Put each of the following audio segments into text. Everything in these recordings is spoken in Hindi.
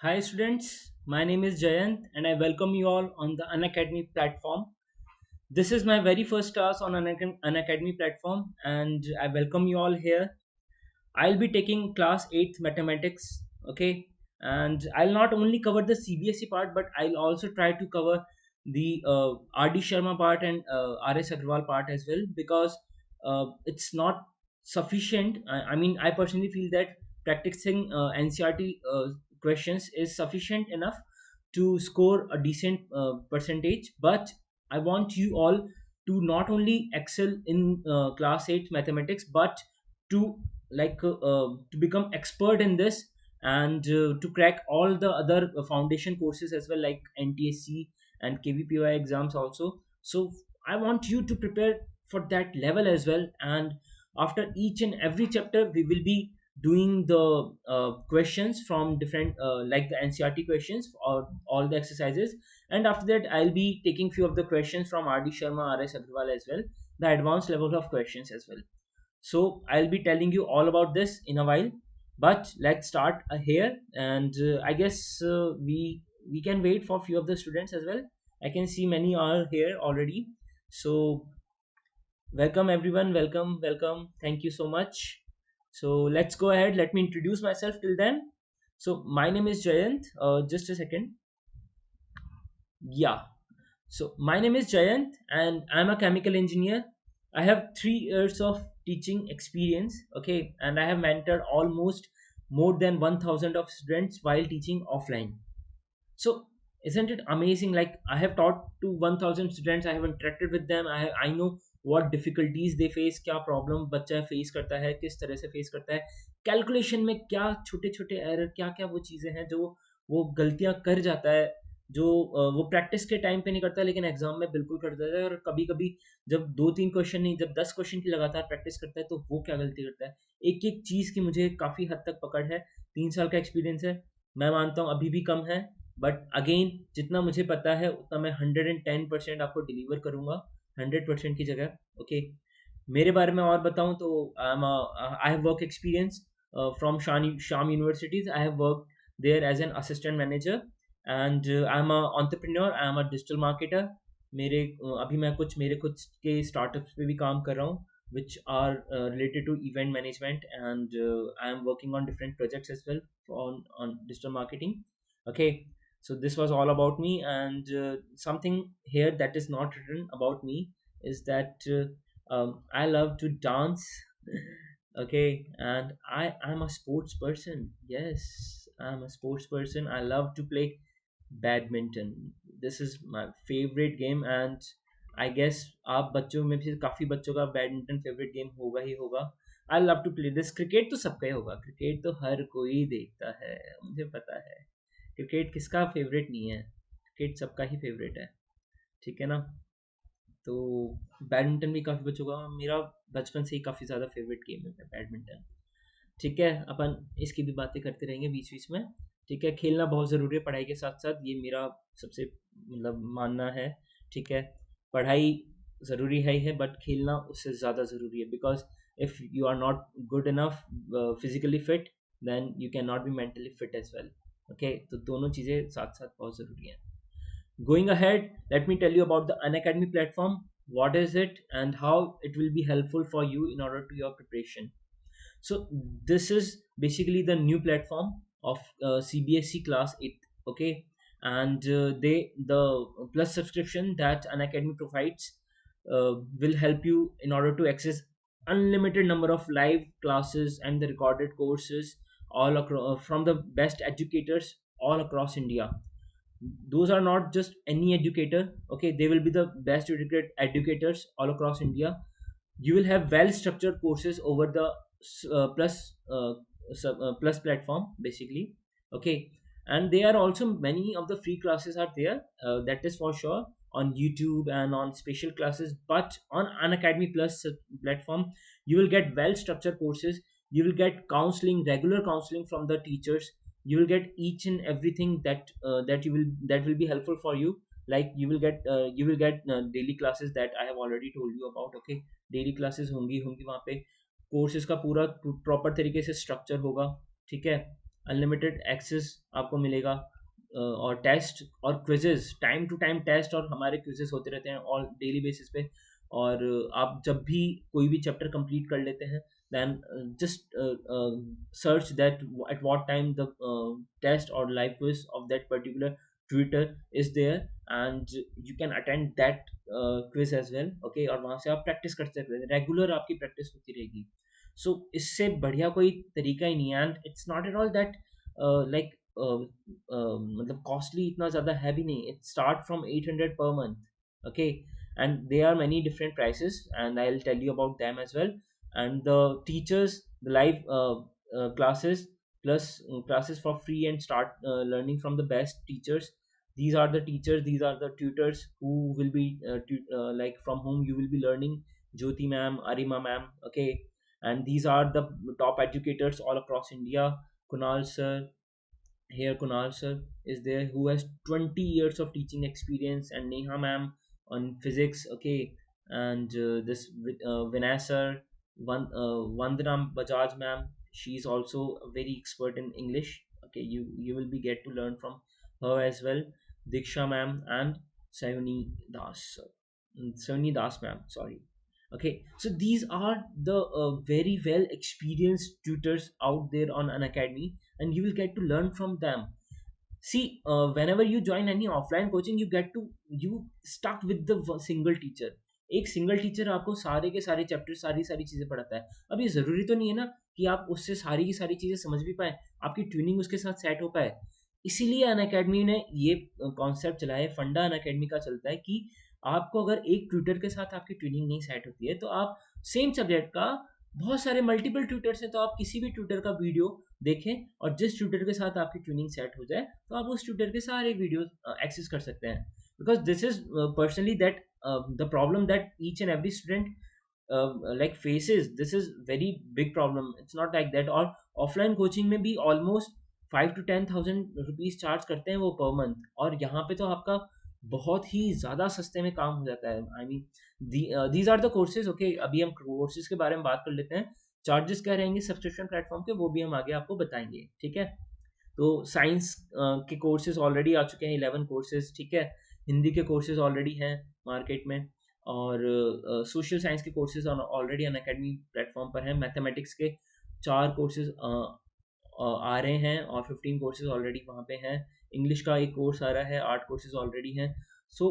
Hi students, my name is Jayant and I welcome you all on the Unacademy platform. This is my very first class on Unacademy platform and I welcome you all here. I'll be taking class 8th mathematics, okay? And I'll not only cover the CBSE part but I'll also try to cover the RD Sharma part and RS Agrawal part as well because it's not sufficient. I personally feel that practicing NCRT questions is sufficient enough to score a decent percentage, but I want you all to not only excel in class 8 mathematics but to to become expert in this and to crack all the other foundation courses as well like NTSC and KVPY exams also. So I want you to prepare for that level as well, and after each and every chapter we will be doing the questions from different like the NCRT questions or all the exercises, and after that I'll be taking few of the questions from RD Sharma, RS Agrawal as well, the advanced level of questions as well. So I'll be telling you all about this in a while, but let's start here. And I guess we can wait for few of the students as well. I can see many are here already. So welcome everyone, welcome. Thank you so much. So let's go ahead. Let me introduce myself till then. So my name is Jayant. Just a second. Yeah. So my name is Jayant and I'm a chemical engineer. I have 3 years of teaching experience, okay, and I have mentored almost more than 1000 of students while teaching offline. So isn't it amazing? Like I have taught to 1000 students, I have interacted with them, I know what difficulties they face, क्या प्रॉब्लम बच्चा फेस करता है, किस तरह से फेस करता है, कैलकुलेशन में क्या छोटे छोटे एरर, क्या क्या वो चीज़ें हैं जो वो गलतियां कर जाता है, जो वो प्रैक्टिस के टाइम पे नहीं करता लेकिन एग्जाम में बिल्कुल कर देता है, और कभी कभी जब 2-3 क्वेश्चन नहीं, जब 10 क्वेश्चन की लगातार प्रैक्टिस करता है तो वो क्या गलती करता है। एक एक चीज़ की मुझे काफ़ी हद तक पकड़ है, 3 साल का एक्सपीरियंस है। मैं मानता हूँ अभी भी कम है, बट अगेन जितना मुझे पता है उतना मैं 110% आपको डिलीवर करूंगा, 100% की जगह। ओके, मेरे बारे में और बताऊं तो I have work experience from some universities. I have work there as an assistant manager and I am a entrepreneur, I am a digital marketer. अभी मैं कुछ मेरे खुद के स्टार्टअप्स पे भी काम कर रहा हूँ which are related to event management, and I am working on different projects as well on digital marketing. Okay, so this was all about me, and something here that is not written about me is that I love to dance. Okay, and I'm a sports person. Yes, I'm a sports person. I love to play badminton, this is my favourite game, and I guess आप बच्चों में भी काफ़ी बच्चों का बैडमिंटन फेवरेट गेम होगा ही होगा। I love to play this. Cricket तो सबका ही होगा, क्रिकेट तो हर कोई देखता है, मुझे पता है। क्रिकेट किसका फेवरेट नहीं है, क्रिकेट सबका ही फेवरेट है, ठीक है ना। तो बैडमिंटन भी काफ़ी बच्चों का, मेरा बचपन से ही काफ़ी ज़्यादा फेवरेट गेम है बैडमिंटन। ठीक है, अपन इसकी भी बातें करते रहेंगे बीच बीच में। ठीक है, खेलना बहुत ज़रूरी है पढ़ाई के साथ साथ, ये मेरा सबसे मतलब मानना है। ठीक है, पढ़ाई ज़रूरी है ही है, बट खेलना उससे ज़्यादा ज़रूरी है, because if you are not good enough physically fit then you can not be mentally fit as well. Okay, तो दोनों चीज़ें साथ साथ बहुत ज़रूरी हैं। Going ahead, let me tell you about the Unacademy platform. What is it and how it will be helpful for you in order to your preparation. So this is basically the new platform of CBSE class 8. Okay, and the plus subscription that an academy provides will help you in order to access unlimited number of live classes and the recorded courses all across from the best educators all across India. Those are not just any educator, okay, they will be the best educators all across India. You will have well structured courses over the plus platform basically. Okay, and there are also many of the free classes are there, that is for sure, on YouTube and on special classes, but on an academy plus platform you will get well structured courses. You will get counseling, regular counseling from the teachers. You will get each and everything that will be helpful for you. Like you will get daily classes that I have already told you about. Okay, daily classes होंगी होंगी वहाँ पे, कोर्सेज का पूरा प्रॉपर तरीके से स्ट्रक्चर होगा। ठीक है, अनलिमिटेड एक्सेस आपको मिलेगा, और टेस्ट और quizzes, time to time test और हमारे क्विजेस होते रहते हैं ऑल डेली बेसिस पे। और आप जब भी कोई भी चैप्टर कंप्लीट कर लेते हैं, then just search that at what time the test or live quiz of that particular tutor is there, and you can attend that quiz as well, okay। और वहाँ से आप प्रैक्टिस करते रहेंगे, रेगुलर आपकी प्रैक्टिस होती रहेगी। सो इससे बढ़िया कोई तरीका ही नहीं है, and it's not at all that like मतलब कॉस्टली, इतना ज़्यादा है भी नहीं। It start from 800 per month, okay। And there are many different prices, and I'll tell you about them as well। And the teachers, the live classes, plus classes for free, and start learning from the best teachers. These are the teachers, these are the tutors who will be like from whom you will be learning: Jyoti ma'am, Arima ma'am, okay। And these are the top educators all across India. Kunal sir, here Kunal sir is there, who has 20 years of teaching experience, and Neha ma'am on physics, okay। And this Vinay sir, Vandana Bajaj ma'am, she's also very expert in English, okay। You will be get to learn from her as well. Diksha ma'am and Sayoni Das sir, Sayoni Das ma'am, sorry, okay। So these are the very well experienced tutors out there on an academy, and you will get to learn from them। See, whenever you join any offline coaching, you get to, you stuck with the single teacher। एक सिंगल टीचर आपको सारे के सारे चैप्टर, सारी सारी चीज़ें पढ़ाता है। अब ये ज़रूरी तो नहीं है ना कि आप उससे सारी की सारी चीज़ें समझ भी पाए, आपकी ट्यूनिंग उसके साथ सेट हो पाए। इसीलिए अन अकेडमी ने ये कॉन्सेप्ट चलाया है, फंडा अन अकेडमी का चलता है कि आपको अगर एक ट्यूटर के साथ आपकी ट्यूनिंग नहीं सेट होती है, तो आप सेम सब्जेक्ट का बहुत सारे मल्टीपल ट्यूटर्स हैं, तो आप किसी भी ट्यूटर का वीडियो देखें, और जिस ट्यूटर के साथ आपकी ट्यूनिंग सेट हो जाए, तो आप उस ट्यूटर के सारे वीडियो एक्सेस कर सकते हैं। Because this is personally that the problem that each and every student like faces, this is very big problem, it's not like that। और ऑफलाइन कोचिंग में भी ऑलमोस्ट 5 to 10,000 रुपीज चार्ज करते हैं वो पर मंथ, और यहाँ पे तो आपका बहुत ही ज़्यादा सस्ते में काम हो जाता है। I mean these are the courses, okay. अभी हम कोर्सेज के बारे में बात कर लेते हैं। चार्जेस क्या रहेंगे सब्सक्रिप्शन प्लेटफॉर्म के, वो भी हम आगे आपको बताएंगे, ठीक है। तो साइंस के कोर्सेज ऑलरेडी आ चुके हैं, 11 कोर्सेज, ठीक है। हिंदी के कोर्सेज ऑलरेडी हैं मार्केट में, और सोशल साइंस के कोर्सेज ऑलरेडी अन अकेडमी प्लेटफॉर्म पर हैं। मैथमेटिक्स के 4 कोर्सेज आ रहे हैं, और 15 कोर्सेज ऑलरेडी वहाँ पे हैं। इंग्लिश का एक कोर्स आ रहा है, 8 कोर्सेज ऑलरेडी हैं। So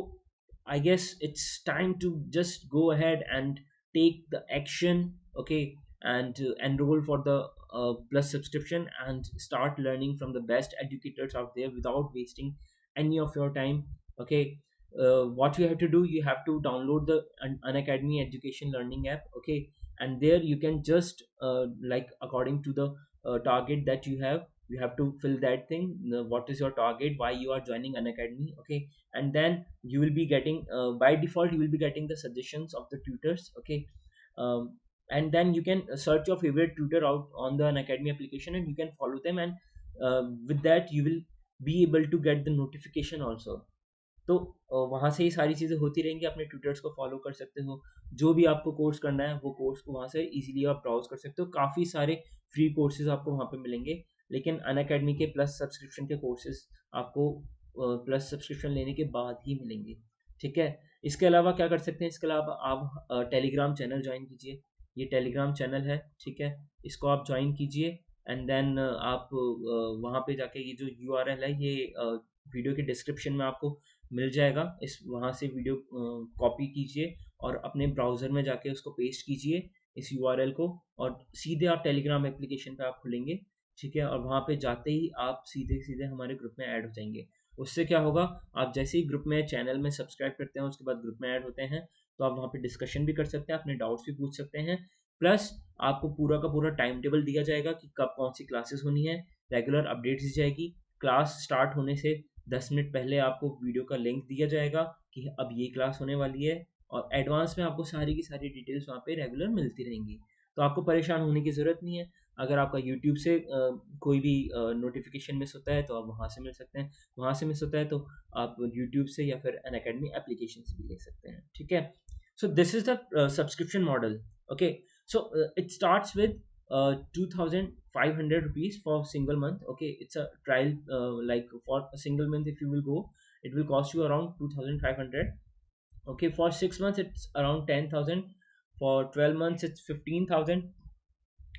I guess it's time to just go ahead and take the action, okay. And enroll for the plus subscription, and start learning from the best educators out there without wasting any of your time, okay। What you have to do, you have to download the Unacademy education learning app, okay। And there you can just like according to the target that you have to fill that thing, what is your target, why you are joining Unacademy, okay। And then you will be getting by default you will be getting the suggestions of the tutors, okay। um, and then you can search your favorite tutor out on the Unacademy application, and you can follow them, and with that you will be able to get the notification also। तो वहाँ से ही सारी चीज़ें होती रहेंगी, अपने ट्यूटर्स को फॉलो कर सकते हो, जो भी आपको कोर्स करना है वो कोर्स को वहाँ से इजीली आप ब्राउज कर सकते हो। काफ़ी सारे फ्री कोर्सेज आपको वहाँ पे मिलेंगे, लेकिन अनअकैडमी के प्लस सब्सक्रिप्शन के कोर्सेज आपको प्लस सब्सक्रिप्शन लेने के बाद ही मिलेंगे, ठीक है। इसके अलावा क्या कर सकते हैं, इसके अलावा आप टेलीग्राम चैनल ज्वाइन कीजिए। ये टेलीग्राम चैनल है, ठीक है, इसको आप ज्वाइन कीजिए। एंड देन आप वहाँ पे जाके ये जो URL है, ये वीडियो के डिस्क्रिप्शन में आपको मिल जाएगा। इस वहाँ से वीडियो कॉपी कीजिए, और अपने ब्राउज़र में जाके उसको पेस्ट कीजिए इस URL को, और सीधे आप टेलीग्राम एप्लीकेशन पे आप खुलेंगे, ठीक है। और वहाँ पे जाते ही आप सीधे सीधे हमारे ग्रुप में ऐड हो जाएंगे। उससे क्या होगा, आप जैसे ही ग्रुप में चैनल में सब्सक्राइब करते हैं, उसके बाद ग्रुप में ऐड होते हैं, तो आप वहाँ पे डिस्कशन भी कर सकते हैं, अपने डाउट्स भी पूछ सकते हैं। प्लस आपको पूरा का पूरा टाइम टेबल दिया जाएगा कि कब कौन सी क्लासेस होनी है, रेगुलर अपडेट्स दी जाएगी। क्लास स्टार्ट होने से 10 मिनट पहले आपको वीडियो का लिंक दिया जाएगा कि अब ये क्लास होने वाली है, और एडवांस में आपको सारी की सारी डिटेल्स वहाँ पे रेगुलर मिलती रहेंगी। तो आपको परेशान होने की ज़रूरत नहीं है। अगर आपका यूट्यूब से कोई भी नोटिफिकेशन मिस होता है, तो आप वहाँ से मिल सकते हैं। वहाँ से मिस होता है तो आप यूट्यूब से या फिर अनअकैडमी एप्लीकेशन से भी ले सकते हैं, ठीक है। So this is the subscription model, okay. So it starts with ₹2,500 for single month. Okay, it's a trial, like for a single month if you will go, it will cost you around 2,500. Okay, for 6 months it's around 10,000. For 12 months it's 15,000,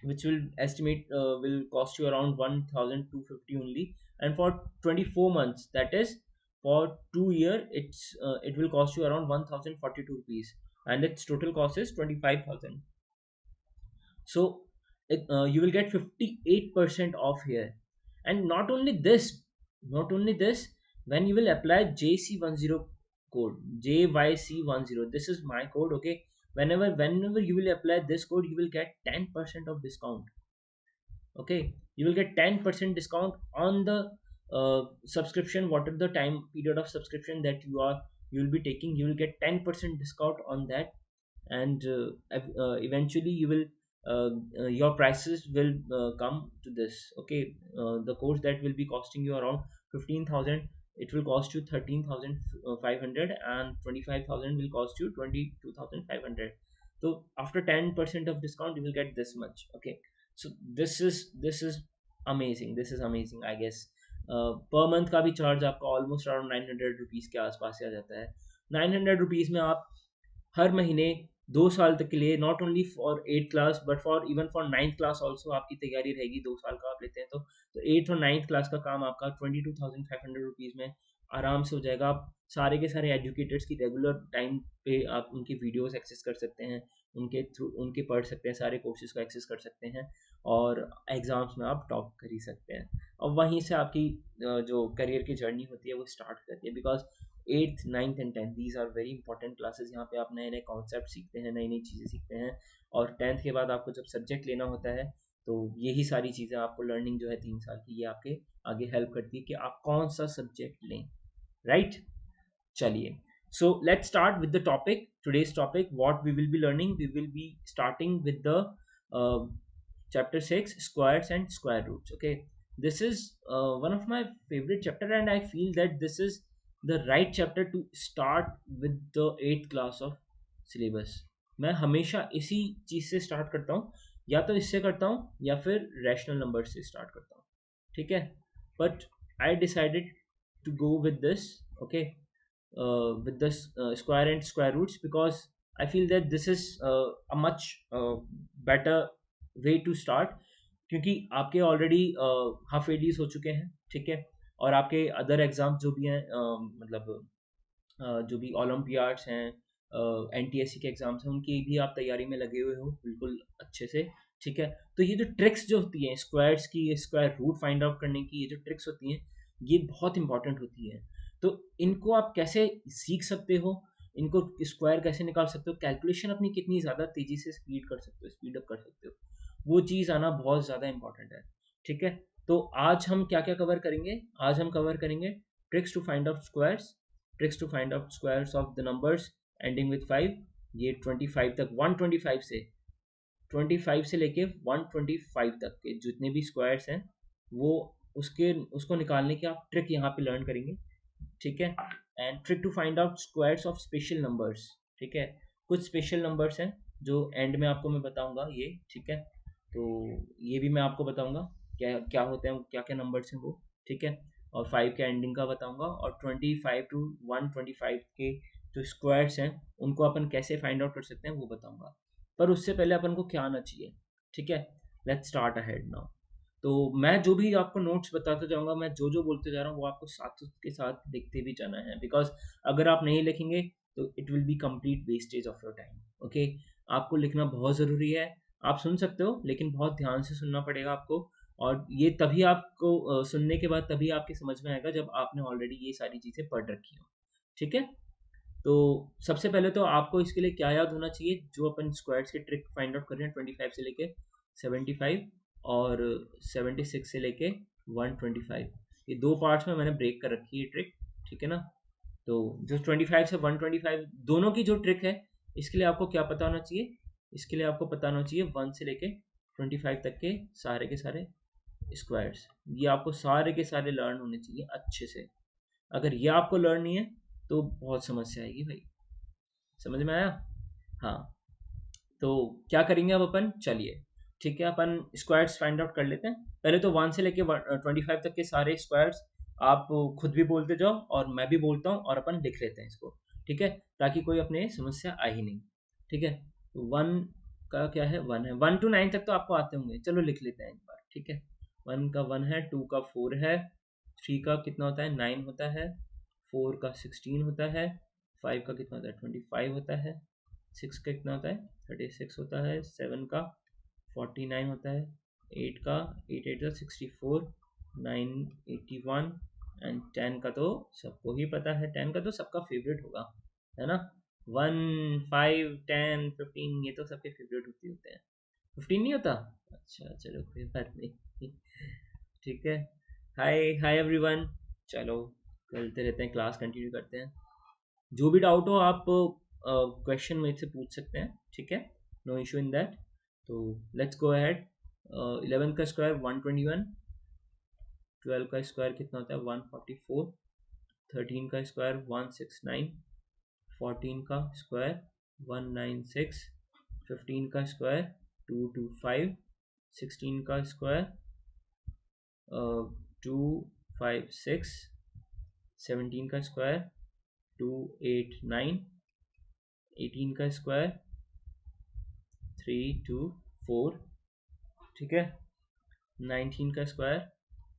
which will estimate will cost you around 1,250 only. And for 24 months, that is for 2 year, it will cost you around 1,042 rupees, and its total cost is 25,000. So you will get 58% off here. And not only this, when you will apply JC10 code, JYC10, this is my code. Okay, whenever you will apply this code, you will get 10% of discount. Okay, you will get 10% discount on the subscription, whatever the time period of subscription that you will be taking. You will get 10% discount on that. And eventually you will your prices will come to this. Okay, the course that will be costing you around 15,000, it will cost you 13,500, and 25,000 will cost you 22,500. So after 10% of discount you will get this much. Okay, so this is amazing, this is amazing, I guess. Per month का भी चार्ज आपका ऑलमोस्ट अराउंड 900 रुपीज़ के आसपास ही आ जाता है। 900 रुपीज़ में आप हर महीने 2 साल तक के लिए, not only for 8th class but for even for 9th class also आपकी तैयारी रहेगी। 2 साल का आप लेते हैं तो 8th और 9th क्लास का काम आपका 22,500 रुपीज़ में आराम से हो जाएगा। आप सारे के सारे एजुकेटर्स की रेगुलर टाइम पे आप उनकी वीडियोस एक्सेस कर सकते हैं, उनके थ्रू उनके पढ़ सकते हैं, सारे कोर्सेज को एक्सेस कर सकते हैं, और एग्ज़ाम्स में आप टॉप कर ही सकते हैं। और वहीं से आपकी जो करियर की जर्नी होती है वो स्टार्ट हो जाती है। Because 8th 9th and 10th these are very important classes. यहाँ पे आप नए नए कॉन्सेप्ट सीखते हैं, नई नई चीज़ें सीखते हैं। और 10th के बाद आपको जब सब्जेक्ट लेना होता है तो यही सारी चीज़ें आपको, लर्निंग जो है 3 साल की, ये आपके आगे हेल्प करती है कि आप कौन सा सब्जेक्ट लें। राइट, चलिए, so let's start with the topic. Today's topic, what we will be learning, we will be starting with the uh, chapter 6, squares and square roots. Okay, this is one of my favorite chapter, and I feel that this is the right chapter to start with the 8th class of syllabus. मैं हमेशा इसी चीज़ से स्टार्ट करता हूँ, या तो इससे करता हूँ या फिर रैशनल नंबर से स्टार्ट करता हूँ। ठीक है, but I decided to go with this. Okay, with the square and square roots, because I feel that this is a much better way to start, क्योंकि आपके ऑलरेडी हाफ एडीज हो चुके हैं। ठीक है, और आपके अदर एग्जाम जो भी हैं, मतलब जो भी ओलम्पियाड्स हैं, एनटीएससी के एग्जाम्स हैं, उनकी भी आप तैयारी में लगे हुए हो बिल्कुल अच्छे से। ठीक है, तो ये जो ट्रिक्स जो होती हैं स्क्वायर्स की, स्क्वायर रूट फाइंड आउट करने की, ये जो ट्रिक्स होती हैं ये बहुत इंपॉर्टेंट होती है। तो इनको आप कैसे सीख सकते हो, इनको स्क्वायर कैसे निकाल सकते हो, कैलकुलेशन अपनी कितनी ज़्यादा तेज़ी से स्पीड कर सकते हो, स्पीड अप कर सकते हो, वो चीज़ आना बहुत ज़्यादा इंपॉर्टेंट है। ठीक है, तो आज हम क्या क्या कवर करेंगे? आज हम कवर करेंगे tricks to find out squares, tricks to find out squares of the numbers ending with 5। ये 25 तक, 125 से लेके 125 तक के जितने भी स्क्वायर्स हैं वो उसको निकालने की आप ट्रिक यहाँ पे लर्न करेंगे। ठीक है, and trick to find out squares of special numbers. ठीक है, कुछ स्पेशल नंबर्स हैं जो एंड में आपको मैं बताऊंगा ये। ठीक है, तो ये भी मैं आपको बताऊंगा क्या क्या होते हैं, क्या क्या नंबर्स हैं वो। ठीक है, और 5 के एंडिंग का बताऊंगा, और 25 to 125 के जो स्क्वायर्स हैं उनको अपन कैसे फाइंड आउट कर सकते हैं वो बताऊंगा। पर उससे पहले अपन को क्या आना चाहिए? ठीक है, लेट्स स्टार्ट अहेड नाउ। तो मैं जो भी आपको नोट्स बताता जाऊंगा, मैं जो जो बोलते जा रहा हूँ वो आपको साथ के साथ लिखते भी जाना है, बिकॉज अगर आप नहीं लिखेंगे तो it will be complete wastage of your time. Okay, आपको लिखना बहुत ज़रूरी है। आप सुन सकते हो लेकिन बहुत ध्यान से सुनना पड़ेगा आपको, और ये तभी आपको सुनने के बाद तभी आपके समझ में आएगा जब आपने ऑलरेडी ये सारी चीज़ें पढ़ रखी हो। ठीक है, तो सबसे पहले तो आपको इसके लिए क्या याद होना चाहिए, जो अपन स्क्वायर्स के ट्रिक फाइंड आउट कर रहे हैं 25 से लेके 75 और 76 से लेके 125, ये दो पार्ट्स में मैंने ब्रेक कर रखी है ट्रिक। ठीक है ना, तो जो 25 से 125 दोनों की जो ट्रिक है, इसके लिए आपको क्या पता होना चाहिए? इसके लिए आपको पता होना चाहिए 1 से लेके 25 तक के सारे स्क्वायर्स, ये आपको सारे के सारे लर्न होने चाहिए अच्छे से। अगर ये आपको लर्न नहीं है तो बहुत समस्या आएगी भाई। समझ में आया? हाँ, तो क्या करेंगे अब अपन, चलिए। ठीक है, अपन स्क्वायर्स फाइंड आउट कर लेते हैं। पहले तो 1 से लेके 25 तक के सारे स्क्वायर्स आप खुद भी बोलते जाओ और मैं भी बोलता हूँ और अपन लिख लेते हैं इसको, ठीक है, ताकि कोई अपने समस्या आ ही नहीं। ठीक है, तो 1 का क्या है, 1 है। 1 to 9 तक तो आपको आते होंगे, चलो लिख लेते हैं एक बार। ठीक है, 1 का 1 है, 2 का 4 है, 3 का कितना होता है, 9 होता है, 4 का 16 होता है, 5 का कितना होता है, 25 होता है, 6 का कितना होता है, 36 होता है, 7 का 49 होता है, 8 का 8 8 का 64, 9 81 एंड 10 का तो सबको ही पता है, 10 का तो सबका फेवरेट होगा, है ना। 1 5 10 15 ये तो सबके फेवरेट होते हैं। 15 नहीं होता, अच्छा चलो कोई बात नहीं। ठीक है, हाय हाय एवरीवन, चलो चलते रहते हैं, क्लास कंटिन्यू करते हैं। जो भी डाउट हो आप क्वेश्चन मेरे से पूछ सकते हैं, ठीक है, नो इशू इन दैट। तो लेट्स गो अहेड। 11 का स्क्वायर 121, 12 का स्क्वायर कितना होता है 144, 13 का स्क्वायर 169, 14 का स्क्वायर 196, 15 का स्क्वायर 225, 16 का स्क्वायर 256, 17 का स्क्वायर 289, 18 का स्क्वायर 324, ठीक है, 19 का स्क्वायर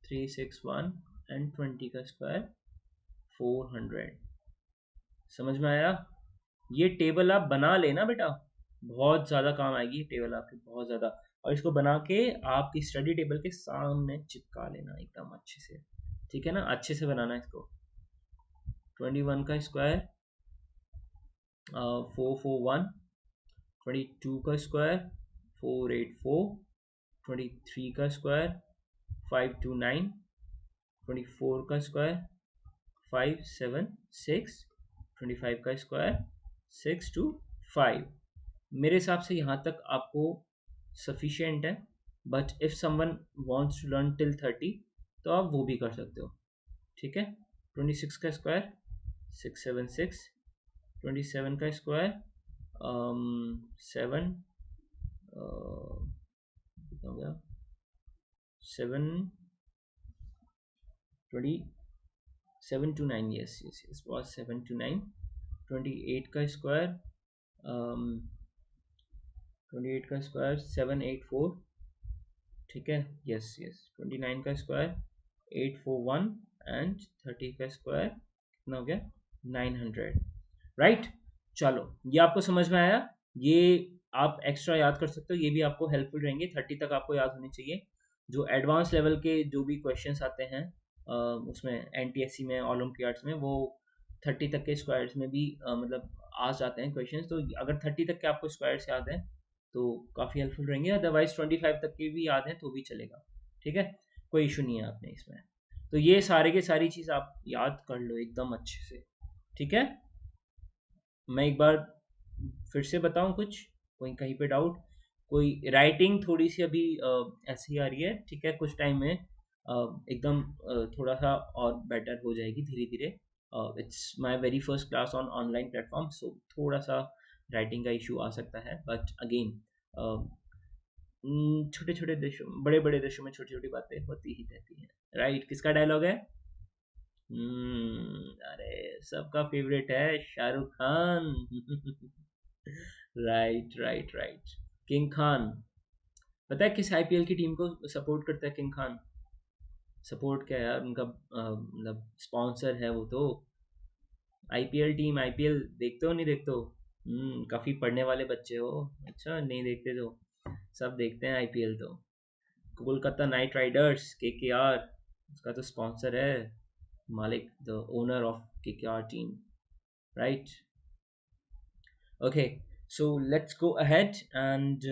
361 एंड 20 का स्क्वायर 400। समझ में आया? ये टेबल आप बना लेना बेटा, बहुत ज़्यादा काम आएगी ये टेबल आपकी, बहुत ज़्यादा। और इसको बना के आपकी स्टडी टेबल के सामने चिपका लेना एकदम अच्छे से, ठीक है ना, अच्छे से बनाना इसको। 21 का स्क्वायर 441, 22 का स्क्वायर 484, 23 का स्क्वायर 529, 24 का स्क्वायर 576, 25 का स्क्वायर 625। मेरे हिसाब से यहाँ तक आपको सफिशिएंट है, but if someone wants to learn till 30 तो आप वो भी कर सकते हो, ठीक है। 26 का स्क्वायर 676, 27 का स्क्वायर 7 कितना हो गया 7 7 to 9, yes was 7 to 9। 28 का स्क्वायर 28 का स्क्वायर 784, ठीक है, यस 29 का स्क्वायर 841 एंड 30 का स्क्वायर कितना हो गया 900, राइट। चलो ये आपको समझ में आया, ये आप एक्स्ट्रा याद कर सकते हो, ये भी आपको हेल्पफुल रहेंगे। 30 तक आपको याद होनी चाहिए। जो एडवांस लेवल के जो भी क्वेश्चंस आते हैं उसमें एनटीएससी में, ओलंपियाड्स में, वो 30 तक के स्क्वायर्स में भी मतलब आ जाते हैं क्वेश्चंस। तो अगर 30 तक के आपको स्क्वायर्स याद हैं तो काफ़ी हेल्पफुल रहेंगे, अदरवाइज 25 तक के भी याद हैं तो भी चलेगा, ठीक है, कोई इशू नहीं है आपने इसमें। तो ये सारे के सारी चीज़ आप याद कर लो एकदम अच्छे से, ठीक है। मैं एक बार फिर से बताऊं कुछ, कोई कहीं पे डाउट, कोई राइटिंग थोड़ी सी अभी ऐसी आ रही है, ठीक है, कुछ टाइम में एकदम थोड़ा सा और बेटर हो जाएगी धीरे धीरे। It's my very first class on online platform, so थोड़ा सा राइटिंग का इशू आ सकता है, बट अगेन छोटे छोटे देशों, बड़े बड़े देशों में छोटी छोटी बातें होती ही रहती हैं, राइट। किसका डायलॉग है? अरे सबका फेवरेट है Shahrukh Khan. Right right right, king Khan. पता है किस आईपीएल की टीम को सपोर्ट करता है किंग खान? सपोर्ट क्या है यार, उनका मतलब स्पॉन्सर है वो तो। आईपीएल टीम, आईपीएल देखते हो नहीं देखते हो? काफी पढ़ने वाले बच्चे हो, अच्छा नहीं देखते तो सब देखते हैं आईपीएल तो। कोलकाता नाइट राइडर्स केकेआर, उसका तो स्पॉन्सर है Malik, the owner of KKR team, right? Okay, so let's go ahead and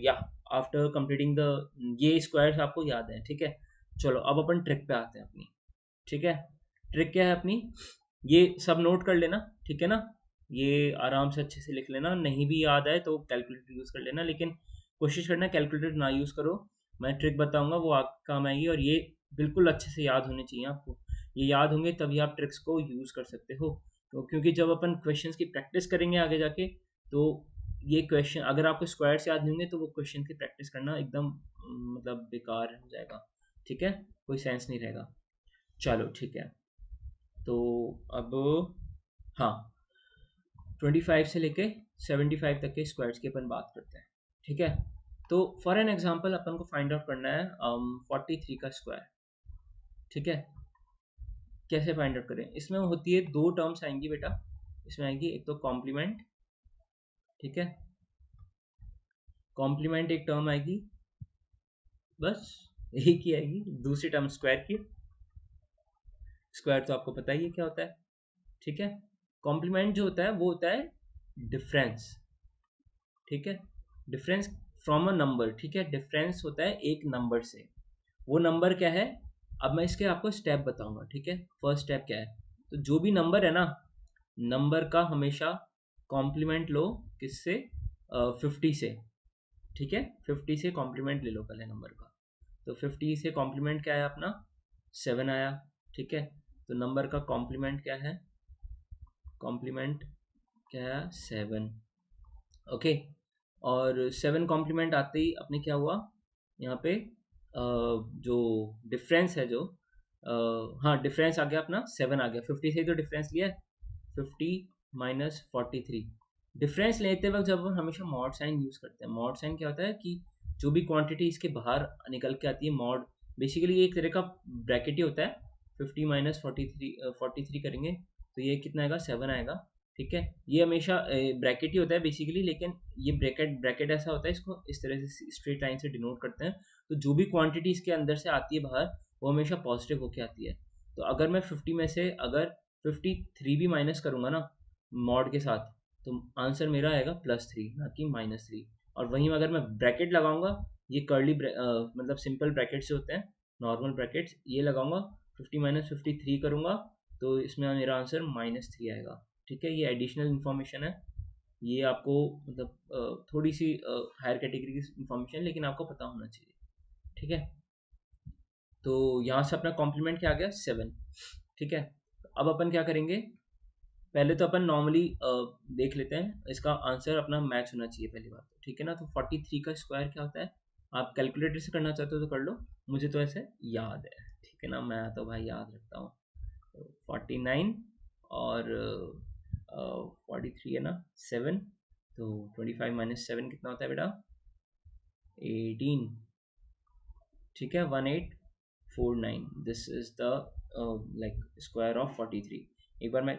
yeah, after completing the ये squares आपको याद है, ठीक है। चलो अब अपन ट्रिक पे आते हैं अपनी, ठीक है। ट्रिक क्या है अपनी, ये सब नोट कर लेना, ठीक है ना। ये आराम से अच्छे से लिख लेना, नहीं भी याद है तो कैलकुलेटर यूज़ कर लेना, लेकिन कोशिश करना कैलकुलेटर ना यूज़ करो। मैं ट्रिक बताऊंगा वो आपके काम आएगी, और ये बिल्कुल अच्छे से याद होने चाहिए आपको। ये याद होंगे तभी आप ट्रिक्स को यूज़ कर सकते हो, क्योंकि जब अपन क्वेश्चंस की प्रैक्टिस करेंगे आगे जाके तो ये क्वेश्चन अगर आपको स्क्वायर्स याद नहीं होंगे तो वो क्वेश्चन की प्रैक्टिस करना एकदम मतलब बेकार हो जाएगा, ठीक है, कोई सेंस नहीं रहेगा। चलो ठीक है, तो अब हाँ 25 से लेके 75 तक के स्क्वायर्स की अपन बात करते हैं, ठीक है। तो फॉर एन एग्जांपल अपन को फाइंड आउट करना है 43 का स्क्वायर, ठीक है। कैसे फाइंड आउट करें, इसमें होती है दो टर्म्स आएंगी बेटा, इसमें आएगी एक तो कॉम्प्लीमेंट, ठीक है, कॉम्प्लीमेंट एक टर्म आएगी, बस एक ही आएगी, दूसरी टर्म स्क्वायर की, स्क्वायर तो आपको पता ही है क्या होता है, ठीक है। कॉम्प्लीमेंट जो होता है वो होता है डिफरेंस, ठीक है, डिफरेंस फ्रॉम अ नंबर, ठीक है, डिफरेंस होता है एक नंबर से, वो नंबर क्या है, अब मैं इसके आपको स्टेप बताऊंगा, ठीक है। फर्स्ट स्टेप क्या है, तो जो भी नंबर है ना, नंबर का हमेशा कॉम्प्लीमेंट लो, किससे, 50 से, ठीक है, 50 से कॉम्प्लीमेंट ले लो पहले नंबर का, तो 50 से कॉम्प्लीमेंट क्या है अपना 7 आया, ठीक है। तो नंबर का कॉम्प्लीमेंट क्या है, कॉम्प्लीमेंट क्या है 7, ओके। और 7 कॉम्प्लीमेंट आते ही अपने क्या हुआ यहाँ पे जो डिफरेंस है जो हाँ डिफरेंस आ गया अपना 7 आ गया, 50 से ही तो डिफरेंस लिया है, 50 माइनस 43। डिफरेंस लेते वक्त जब हम हमेशा मॉड साइन यूज़ करते हैं, मॉड साइन क्या होता है कि जो भी क्वांटिटी इसके बाहर निकल के आती है, मॉड बेसिकली एक तरह का ब्रैकेट ही होता है, 50 माइनस 43 करेंगे तो ये कितना आएगा 7 आएगा, ठीक है। ये हमेशा ब्रैकेट ही होता है बेसिकली, लेकिन ये ब्रैकेट ब्रैकेट ऐसा होता है, इसको इस तरह से स्ट्रेट लाइन से डिनोट करते हैं, तो जो भी क्वांटिटी इसके अंदर से आती है बाहर वो हमेशा पॉजिटिव होके आती है। तो अगर मैं 50 में से अगर 53 भी माइनस करूँगा ना मॉड के साथ, तो आंसर मेरा आएगा +3 ना कि -3। और वहीं अगर मैं ब्रैकेट लगाऊंगा, ये कर्ली मतलब सिंपल ब्रैकेट्स होते हैं, नॉर्मल ब्रैकेट्स, ये लगाऊंगा 50 माइनस 53 करूँगा तो इसमें मेरा आंसर -3 आएगा, ठीक है। ये एडिशनल इन्फॉर्मेशन है, ये आपको मतलब थोड़ी सी हायर कैटेगरी की इन्फॉर्मेशन, लेकिन आपको पता होना चाहिए, ठीक है। तो यहाँ से अपना कॉम्प्लीमेंट क्या आ गया 7, ठीक है। अब अपन क्या करेंगे, पहले तो अपन नॉर्मली देख लेते हैं, इसका आंसर अपना मैच होना चाहिए पहली बात तो, ठीक है ना। तो 43 का स्क्वायर क्या होता है, आप कैलकुलेटर से करना चाहते हो तो कर लो, मुझे तो ऐसे याद है, ठीक है ना, मैं तो भाई याद रखता हूँ। तो 49 और 43 है ना 7, तो 25 माइनस 7 कितना होता है बेटा 18, ठीक है, 1849, this is the like square of 43। एक बार मैं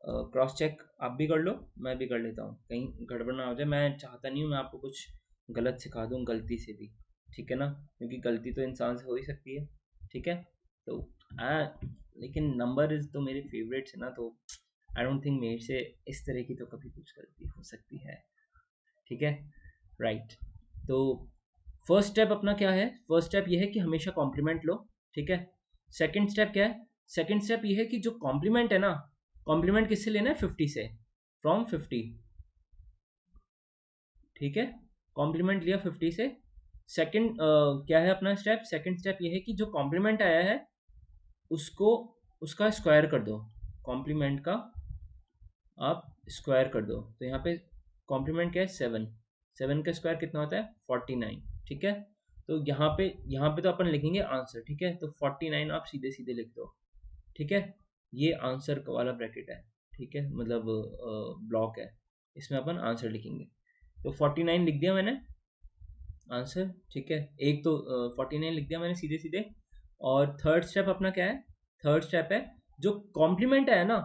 क्रॉस चेक आप भी कर लो, मैं भी कर लेता हूँ, कहीं गड़बड़ ना हो जाए, मैं चाहता नहीं हूँ मैं आपको कुछ गलत सिखा दूँ गलती से भी, ठीक है ना, क्योंकि गलती तो इंसान से हो ही सकती है, ठीक है। तो आ, लेकिन नंबर इज तो मेरे फेवरेट्स है ना, तो आई डोंट थिंक मेरे से इस तरह की तो कभी कुछ गलती हो सकती है, ठीक है, राइट। तो फर्स्ट स्टेप अपना क्या है, फर्स्ट स्टेप ये है कि हमेशा कॉम्प्लीमेंट लो, ठीक है। सेकंड स्टेप क्या है, सेकंड स्टेप ये है कि जो कॉम्प्लीमेंट है ना, कॉम्प्लीमेंट किससे लेना है 50 से, फ्रॉम 50, ठीक है, कॉम्प्लीमेंट लिया 50 से। सेकंड क्या है अपना स्टेप, सेकंड स्टेप ये है कि जो कॉम्प्लीमेंट आया है उसको उसका स्क्वायर कर दो, कॉम्प्लीमेंट का आप स्क्वायर कर दो, तो यहाँ पे कॉम्प्लीमेंट क्या है 7, 7 का स्क्वायर कितना होता है 49, ठीक है। तो यहाँ पे तो अपन लिखेंगे आंसर, ठीक है, तो 49 आप सीधे सीधे लिख दो, ठीक है। ये आंसर वाला ब्रैकेट है, ठीक है, मतलब ब्लॉक है, इसमें अपन आंसर लिखेंगे, तो 49 लिख दिया मैंने आंसर, ठीक है, एक तो 49 लिख दिया मैंने सीधे सीधे। और थर्ड स्टेप अपना क्या है, थर्ड स्टेप है जो कॉम्प्लीमेंट है ना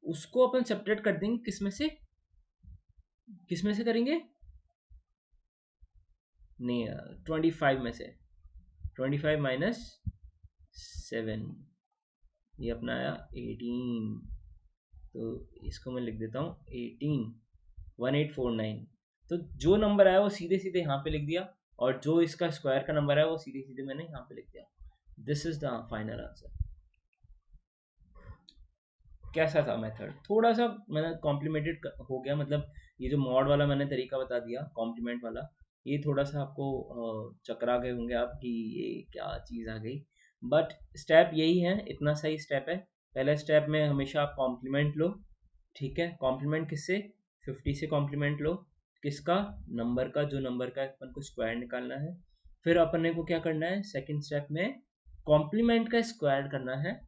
उसको अपन सेपरेट कर देंगे, किस में से करेंगे, नहीं 25 में से, 25 माइनस 7, ये अपना आया 18, तो इसको मैं लिख देता हूँ 18, 1849। तो जो नंबर आया वो सीधे सीधे यहाँ पे लिख दिया, और जो इसका स्क्वायर का नंबर है वो सीधे सीधे मैंने यहाँ पे लिख दिया, this is the final answer. कैसा था मेथड, थोड़ा सा मैंने कॉम्प्लीमेंटेड हो गया, मतलब ये जो मॉड वाला मैंने तरीका बता दिया कॉम्प्लीमेंट वाला, ये थोड़ा सा आपको चकरा गए होंगे आप कि ये क्या चीज़ आ गई, बट स्टेप यही है, इतना सही स्टेप है। पहले स्टेप में हमेशा आप कॉम्प्लीमेंट लो, ठीक है, कॉम्प्लीमेंट किससे 50 से कॉम्प्लीमेंट लो, किसका, नंबर का, जो नंबर का अपन को स्क्वायर निकालना है। फिर अपने को क्या करना है सेकंड स्टेप में, कॉम्प्लीमेंट का स्क्वायर करना है।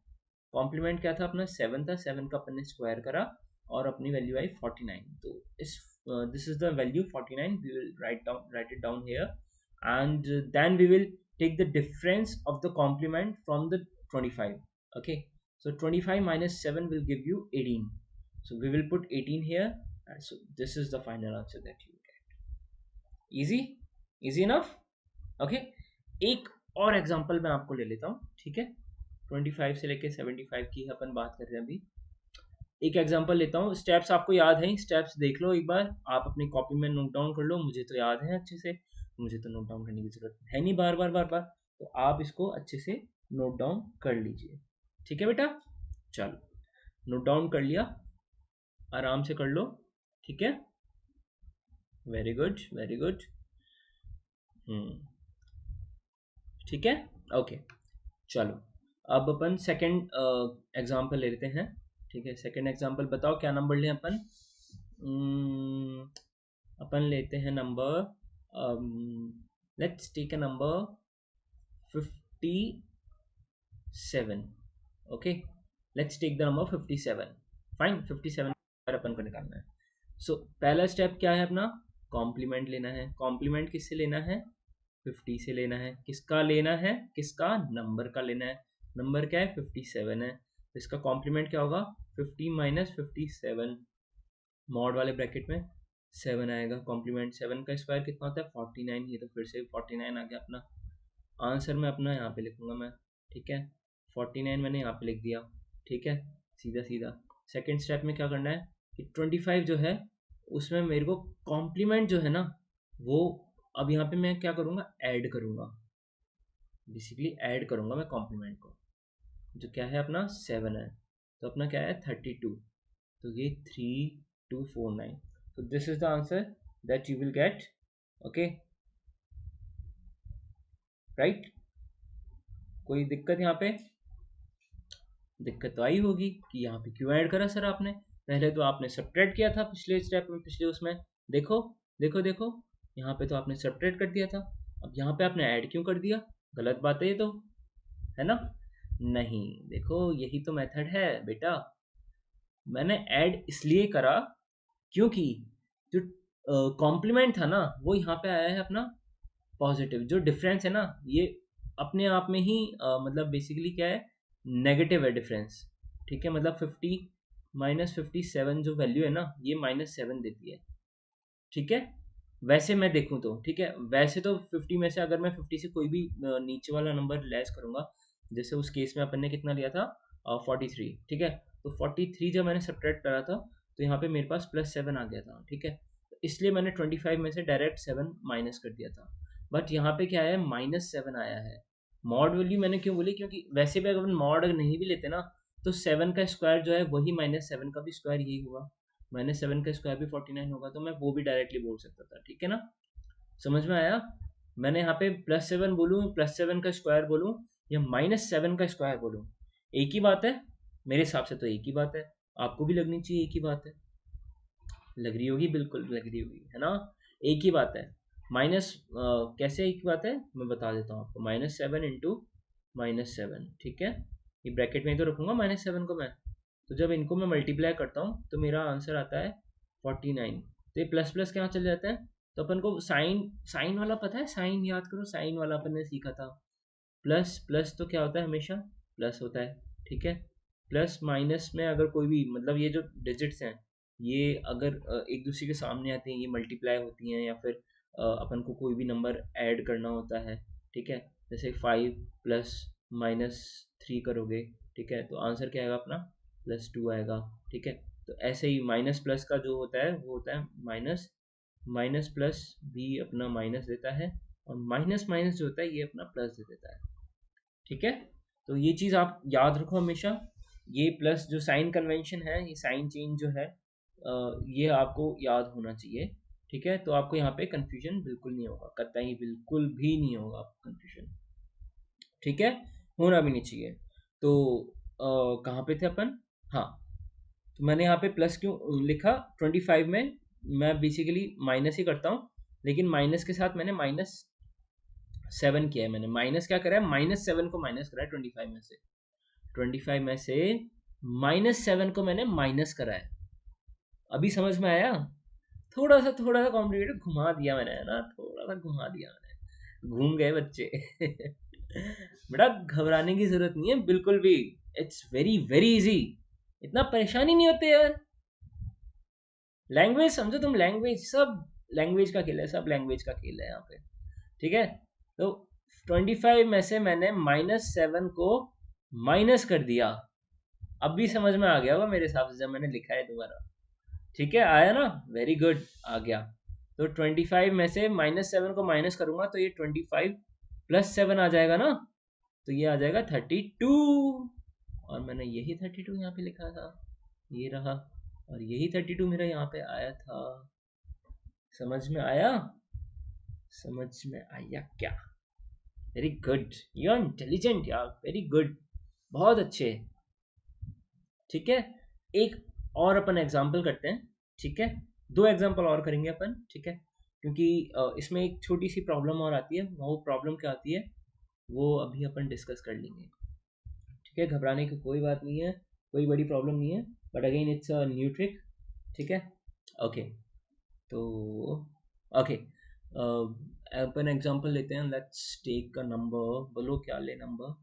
कॉम्प्लीमेंट क्या था अपना 7 था, 7 का अपन ने स्क्वायर करा और अपनी वैल्यू आई 49। तो इस this is the value 49, we will write it down here and then we will take the difference of the complement from the 25. Okay, so 25 minus 7 will give you 18, so we will put 18 here, and so this is the final answer that you get. Easy enough. Okay, एक और एग्जांपल मैं आपको ले लेता हूँ, ठीक है। 25 से लेके 75 की अपन बात कर रहे हैं अभी। एक एग्जांपल लेता हूँ, स्टेप्स आपको याद हैं, स्टेप्स देख लो एक बार, आप अपनी कॉपी में नोट डाउन कर लो, मुझे तो याद है अच्छे से, मुझे तो नोट डाउन करने की जरूरत है नहीं बार बार, तो आप इसको अच्छे से नोट डाउन कर लीजिए, ठीक है बेटा। चलो नोट डाउन कर लिया, आराम से कर लो, ठीक है, वेरी गुड वेरी गुड। ठीक है, ओके। चलो अब अपन सेकंड एग्जांपल ले लेते हैं, ठीक है। सेकंड एग्जांपल बताओ क्या नंबर लें अपन। अपन लेते हैं number, let's take a number 57। Okay, let's take the number 57। Fine, 57 अपन को निकालना है। सो पहला स्टेप क्या है अपना, कॉम्प्लीमेंट लेना है। कॉम्प्लीमेंट किससे लेना है, 50 से लेना है। किसका लेना है, किसका, नंबर का लेना है। नंबर क्या है, 57 है, तो इसका कॉम्प्लीमेंट क्या होगा, 50 माइनस 57, मॉड वाले ब्रैकेट में 7 आएगा। कॉम्प्लीमेंट 7 का स्क्वायर कितना होता है, 49। ये तो फिर से 49 आ गया अपना आंसर, मैं अपना यहाँ पे लिखूंगा मैं, ठीक है। 49 मैंने यहाँ पे लिख दिया, ठीक है, सीधा सीधा। सेकेंड स्टेप में क्या करना है कि 25 जो है उसमें मेरे को कॉम्प्लीमेंट जो है ना वो, अब यहाँ पे मैं क्या करूँगा, ऐड करूँगा, बेसिकली ऐड करूँगा मैं कॉम्प्लीमेंट को, जो क्या है अपना 7 है, तो अपना क्या है 32, तो ये 3249। तो this is the answer that you will get. Okay, right. कोई दिक्कत यहाँ पे, दिक्कत तो आई होगी कि यहाँ पे क्यों ऐड करा सर आपने, पहले तो आपने सब्ट्रैक्ट किया था पिछले स्टेप में, पिछले उसमें देखो देखो देखो, यहाँ पे तो आपने सब्ट्रैक्ट कर दिया था, अब यहाँ पे आपने ऐड क्यों कर दिया, गलत बात है ये तो, है ना। नहीं, देखो यही तो मेथड है बेटा, मैंने ऐड इसलिए करा क्योंकि जो कॉम्प्लीमेंट था ना वो यहाँ पे आया है अपना पॉजिटिव, जो डिफरेंस है ना ये अपने आप में ही मतलब बेसिकली क्या है, नेगेटिव है डिफरेंस, ठीक है। मतलब 50 माइनस 57 जो वैल्यू है ना ये -7 देती है, ठीक है। वैसे मैं देखूं तो ठीक है, वैसे तो 50 में से अगर मैं 50 से कोई भी नीचे वाला नंबर लेस करूंगा, जैसे उस केस में अपन ने कितना लिया था 43, ठीक है। तो 43 जब मैंने सब्ट्रैक्ट करा था तो यहाँ पे मेरे पास +7 आ गया था, ठीक है। तो इसलिए मैंने 25 में से डायरेक्ट 7 माइनस कर दिया था, बट यहाँ पे क्या है -7 आया है। मॉड वैल्यू मैंने क्यों बोली, क्योंकि वैसे भी अगर मॉड नहीं भी लेते ना तो 7 का स्क्वायर जो है वही -7 का भी स्क्वायर यही हुआ, -7 का स्क्वायर भी 49 होगा, तो मैं वो भी डायरेक्टली बोल सकता था, ठीक है ना। समझ में आया, मैंने यहाँ पे +7 बोलूँ, +7 का स्क्वायर बोलूँ या -7 का स्क्वायर बोलूँ, एक ही बात है मेरे हिसाब से, तो एक ही बात है, आपको भी लगनी चाहिए एक ही बात है, लग रही होगी, बिल्कुल लग रही होगी, है ना, एक ही बात है। माइनस कैसे एक ही बात है, मैं बता देता हूँ आपको, -7 इंटू -7, ठीक है, ये ब्रैकेट में ही तो रखूंगा -7 को मैं, तो जब इनको मैं मल्टीप्लाई करता हूँ तो मेरा आंसर आता है 49। तो ये प्लस प्लस कहाँ चले जाता है, तो अपन को साइन, साइन वाला पता है, साइन याद करो, साइन वाला अपन ने सीखा था, प्लस प्लस तो क्या होता है, हमेशा प्लस होता है, ठीक है। प्लस माइनस में अगर कोई भी मतलब ये जो डिजिट्स हैं ये अगर एक दूसरे के सामने आते हैं, ये मल्टीप्लाई होती हैं, या फिर अपन को कोई भी नंबर ऐड करना होता है, ठीक है, जैसे 5 प्लस -3 करोगे, ठीक है, तो आंसर क्या आएगा अपना +2 आएगा, ठीक है। तो ऐसे ही माइनस प्लस का जो होता है वो होता है माइनस, माइनस प्लस भी अपना माइनस देता है, और माइनस माइनस जो होता है ये अपना प्लस दे देता है, ठीक है। तो ये चीज़ आप याद रखो हमेशा, ये प्लस जो साइन कन्वेंशन है, ये साइन चेंज जो है ये आपको याद होना चाहिए, ठीक है। तो आपको यहाँ पे कंफ्यूजन बिल्कुल नहीं होगा, कतई बिल्कुल भी नहीं होगा कंफ्यूजन, ठीक है, होना भी नहीं चाहिए। तो कहाँ पे थे अपन, हाँ, तो मैंने यहाँ पे प्लस क्यों लिखा 25 में, मैं बेसिकली माइनस ही करता हूँ, लेकिन माइनस के साथ मैंने -7 किया है। मैंने माइनस क्या करा है, -7 को माइनस करा है 25 में से। 25 में से -7 को मैंने माइनस करा है। अभी समझ में आया? थोड़ा सा कॉम्प्लिकेटेड घुमा दिया मैंने, है ना, थोड़ा सा घुमा दिया मैंने, घूम गए बच्चे। बेटा घबराने की जरूरत नहीं है बिल्कुल भी, इट्स वेरी वेरी इजी, इतना परेशानी नहीं होते यार। लैंग्वेज समझो तुम, लैंग्वेज सब लैंग्वेज का खेल है, सब लैंग्वेज का खेल है यहाँ पे। ठीक है, तो 25 में से मैंने -7 को माइनस कर दिया। अब भी समझ में आ गया होगा मेरे हिसाब से जब मैंने लिखा है दोबारा। ठीक है, आया ना, वेरी गुड, आ गया। तो 25 में से -7 को माइनस करूंगा तो ये 25 + 7 आ जाएगा ना, तो ये आ जाएगा 32। और मैंने यही 32 यहाँ पे लिखा था, ये रहा, और यही 32 मेरा यहाँ पे आया था। समझ में आया? समझ में आया क्या? Very good, you are intelligent यार, वेरी गुड, बहुत अच्छे। ठीक है, एक और अपन एग्जाम्पल करते हैं। ठीक है, 2 एग्जाम्पल और करेंगे अपन। ठीक है, क्योंकि इसमें एक छोटी सी प्रॉब्लम और आती है, वो प्रॉब्लम क्या आती है वो अभी अपन डिस्कस कर लेंगे। ठीक है, घबराने की कोई बात नहीं है, कोई बड़ी प्रॉब्लम नहीं है, but again it's a new trick. ठीक है, ओके, तो ओके, अपन एग्जांपल लेते हैं। लेट्स टेक अ नंबर, बोलो क्या ले number,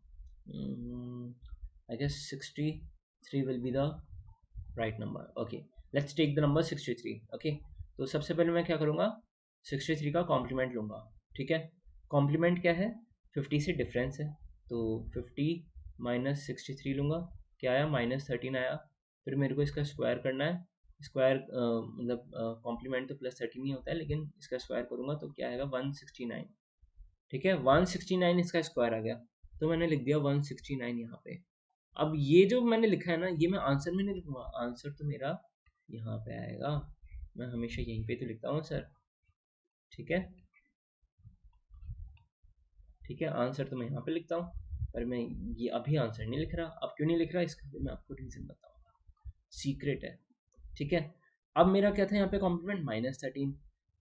I guess 63 will be the right number. Okay, let's take the number 63। Okay, तो सबसे पहले मैं क्या करूँगा, 63 का कॉम्प्लीमेंट लूँगा। ठीक है, कॉम्प्लीमेंट क्या है, 50 से डिफरेंस है, तो 50 - 63 लूँगा, क्या आया, -13 आया। फिर मेरे को इसका स्क्वायर करना है, स्क्वायर मतलब कॉम्प्लीमेंट तो +13 ही होता है, लेकिन इसका स्क्वायर करूँगा तो क्या आएगा, 169। ठीक है, 169 इसका स्क्वायर आ गया, तो मैंने लिख दिया 169 यहाँ पे। अब ये जो मैंने लिखा है ना, ये मैं आंसर में नहीं लिखूंगा, आंसर तो मेरा यहाँ पे आएगा, मैं हमेशा यहीं पे तो लिखता हूँ सर। ठीक है, ठीक है, आंसर तो मैं यहाँ पे लिखता हूँ, पर मैं ये अभी आंसर नहीं लिख रहा। अब क्यों नहीं लिख रहा, इसका भी मैं आपको रीज़न बताऊंगा, सीक्रेट है। ठीक है, अब मेरा क्या था यहाँ पे कॉम्प्लीमेंट, -13।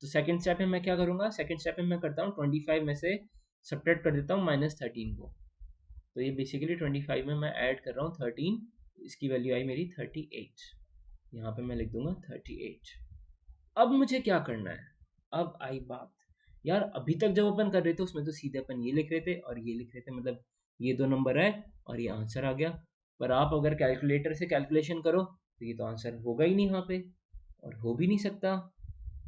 तो सेकंड स्टेप में मैं क्या करूँगा, सेकंड स्टेप में मैं करता हूँ 25 में से सब्ट्रैक्ट कर देता हूँ -13 को। तो ये बेसिकली 25 में मैं ऐड कर रहा हूँ 13, इसकी वैल्यू आई मेरी 38, यहाँ पे मैं लिख दूंगा 38। अब मुझे क्या करना है, अब आई बात, यार अभी तक जब अपन कर रहे थे उसमें तो सीधे अपन ये लिख रहे थे और ये लिख रहे थे, मतलब ये 2 नंबर है और ये आंसर आ गया। पर आप अगर कैलकुलेटर से कैलकुलेशन करो तो ये तो आंसर होगा ही नहीं यहाँ पे, और हो भी नहीं सकता।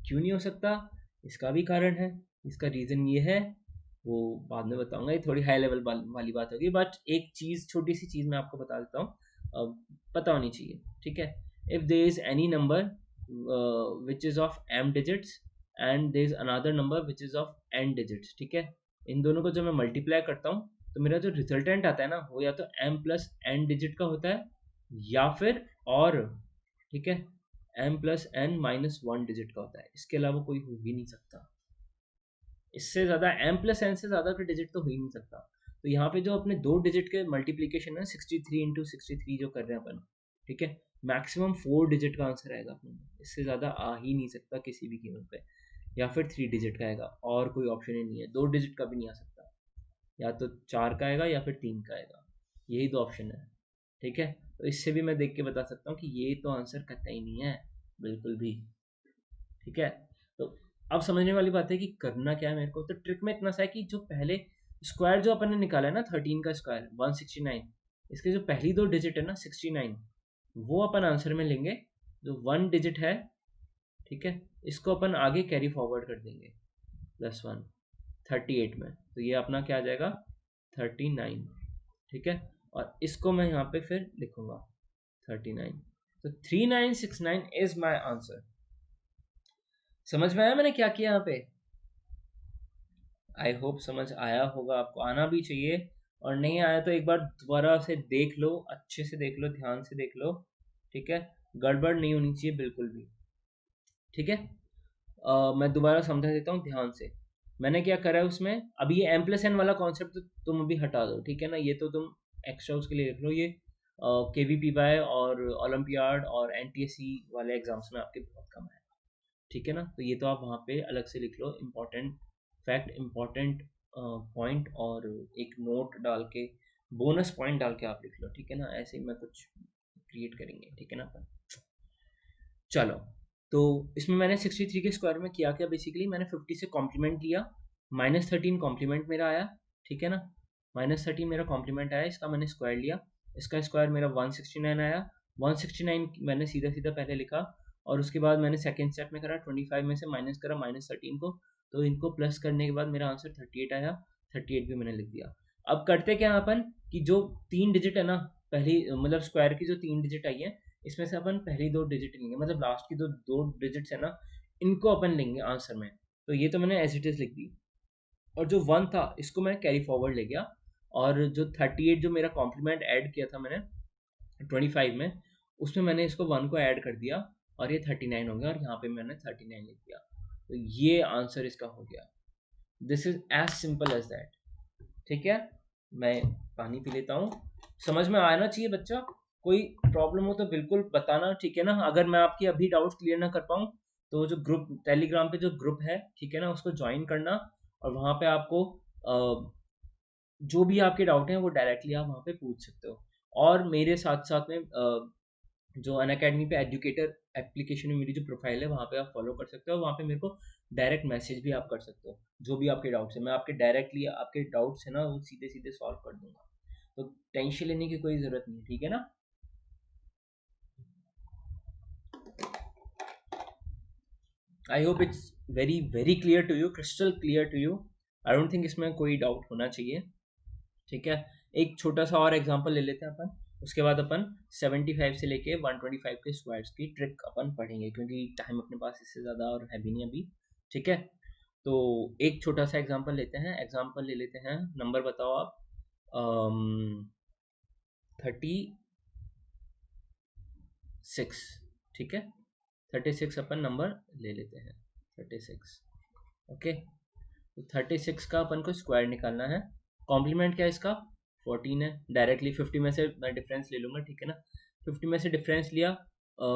क्यों नहीं हो सकता, इसका भी कारण है। इसका रीज़न ये है, वो बाद में बताऊंगा, ये थोड़ी हाई लेवल वाली बात होगी, बट एक चीज़, छोटी सी चीज़ मैं आपको बता देता हूँ, अब पता होनी चाहिए। ठीक है, if there is any number which is of m digits and there is another number which is of n digits, ठीक है, इन दोनों को जब मैं मल्टीप्लाई करता हूँ तो मेरा जो रिजल्टेंट आता है ना, वो या तो m + n डिजिट का होता है, या फिर और, ठीक है, m + n - 1 डिजिट का होता है, इसके अलावा कोई हो ही नहीं सकता। इससे ज़्यादा m + n से ज़्यादा का डिजिट तो हो ही नहीं सकता। तो यहाँ पे जो अपने 2 डिजिट के मल्टीप्लिकेशन है, 63 × 63 जो कर रहे हैं अपन, ठीक है, मैक्सिमम 4 डिजिट का आंसर आएगा अपने को, इससे ज़्यादा आ ही नहीं सकता किसी भी कीमत पे। या फिर 3 डिजिट का आएगा, और कोई ऑप्शन ही नहीं है, 2 डिजिट का भी नहीं आ सकता, या तो 4 का आएगा या फिर 3 का आएगा, यही 2 ऑप्शन है। ठीक है, तो इससे भी मैं देख के बता सकता हूँ कि ये तो आंसर कतई नहीं है, बिल्कुल भी। ठीक है, तो अब समझने वाली बात है कि करना क्या है मेरे को। तो ट्रिक में इतना सा है कि जो पहले स्क्वायर जो अपन ने निकाला है ना, 13 का स्क्वायर 169, इसके जो पहली 2 डिजिट है ना 69, वो अपन आंसर में लेंगे। जो 1 डिजिट है, ठीक है, इसको अपन आगे कैरी फॉरवर्ड कर देंगे, +1 38 में, तो ये अपना क्या आ जाएगा, 39। ठीक है, और इसको मैं यहाँ पे फिर लिखूंगा 39, तो 3969 इज माई आंसर। समझ में आया मैंने क्या किया यहाँ पे? आई होप समझ आया होगा, आपको आना भी चाहिए, और नहीं आया तो एक बार दोबारा से देख लो, अच्छे से देख लो, ध्यान से देख लो। ठीक है, गड़बड़ नहीं होनी चाहिए बिल्कुल भी। ठीक है, मैं दोबारा समझा देता हूँ ध्यान से। मैंने क्या करा है उसमें, अभी ये m+n वाला कॉन्सेप्ट तो तुम अभी हटा दो, ठीक है ना, ये तो तुम एक्स्ट्रा उसके लिए रख लो, ये KVPY और ओलंपियाड और NTSC वाले एग्जाम्स में आपके बहुत कम है। ठीक है ना। तो ये तो आप वहाँ पे अलग से लिख लो, इम्पोर्टेंट फैक्ट, इम्पोर्टेंट पॉइंट, और एक नोट डाल के, बोनस पॉइंट डाल के आप लिख लो, ठीक है ना। ऐसे ही मैं कुछ क्रिएट करेंगे, ठीक है ना अपन। चलो, तो इसमें मैंने 63 के स्क्वायर में किया क्या, बेसिकली मैंने 50 से कॉम्प्लीमेंट लिया, -13 कॉम्प्लीमेंट मेरा आया, ठीक है ना। -13 मेरा कॉम्प्लीमेंट आया, इसका मैंने स्क्वायर लिया, इसका स्क्वायर मेरा 169 आया। 169 मैंने सीधा सीधा पहले लिखा, और उसके बाद मैंने सेकेंड स्टेप में करा, 25 में से माइनस करा -13 को, तो इनको प्लस करने के बाद मेरा आंसर 38 आया। 38 भी मैंने लिख दिया। अब करते क्या अपन, कि जो 3 डिजिट है ना, पहली मतलब स्क्वायर की जो 3 डिजिट आई है, इसमें से अपन पहली 2 डिजिट लेंगे, मतलब लास्ट की दो डिजिट्स है ना, इनको अपन लेंगे आंसर में। तो ये तो मैंने एज इट इज लिख दी, और जो 1 था इसको मैं कैरी फॉरवर्ड ले गया, और जो 38 जो मेरा कॉम्प्लीमेंट ऐड किया था मैंने 25 में, उसमें मैंने इसको 1 को ऐड कर दिया, और ये 39 हो गया, और यहाँ पे मैंने 39 लिख दिया। तो ये आंसर इसका हो गया। This is as simple as that, ठीक है। मैं पानी पी लेता हूँ। समझ में आना चाहिए बच्चा, कोई प्रॉब्लम हो तो बिल्कुल बताना, ठीक है ना। अगर मैं आपकी अभी डाउट्स क्लियर ना कर पाऊँ, तो जो ग्रुप टेलीग्राम पे जो ग्रुप है, ठीक है ना, उसको ज्वाइन करना, और वहाँ पे आपको जो भी आपके डाउट हैं वो डायरेक्टली आप वहाँ पे पूछ सकते हो। और मेरे साथ साथ में जो अनअकैडमी पे एजुकेटर एप्लीकेशन में मेरी जो प्रोफाइल है, वहाँ पे आप फॉलो कर सकते हो, वहाँ पे मेरे को डायरेक्ट मैसेज भी आप कर सकते हो। जो भी आपके डाउट्स है, मैं आपके डायरेक्टली आपके डाउट्स है ना, वो सीधे सीधे सॉल्व कर दूंगा। तो टेंशन लेने की कोई ज़रूरत नहीं है, ठीक है ना। I hope it's very very clear to you, crystal clear to you. I don't think इसमें कोई डाउट होना चाहिए, ठीक है। एक छोटा सा और एग्जांपल ले लेते हैं अपन, उसके बाद अपन 75 से लेके 125 के स्क्वायर्स की ट्रिक अपन पढ़ेंगे, क्योंकि टाइम अपने पास इससे ज़्यादा और है भी नहीं अभी, ठीक है। तो एक छोटा सा एग्जांपल लेते हैं, एग्जांपल ले लेते हैं, नंबर बताओ आप। 36, ठीक है। 36 अपन नंबर ले लेते हैं, 36, ओके। तो 36 का अपन को स्क्वायर निकालना है। कॉम्प्लीमेंट क्या है इसका, 14 है। डायरेक्टली 50 में से मैं डिफरेंस ले लूँगा, ठीक है ना। 50 में से डिफरेंस लिया,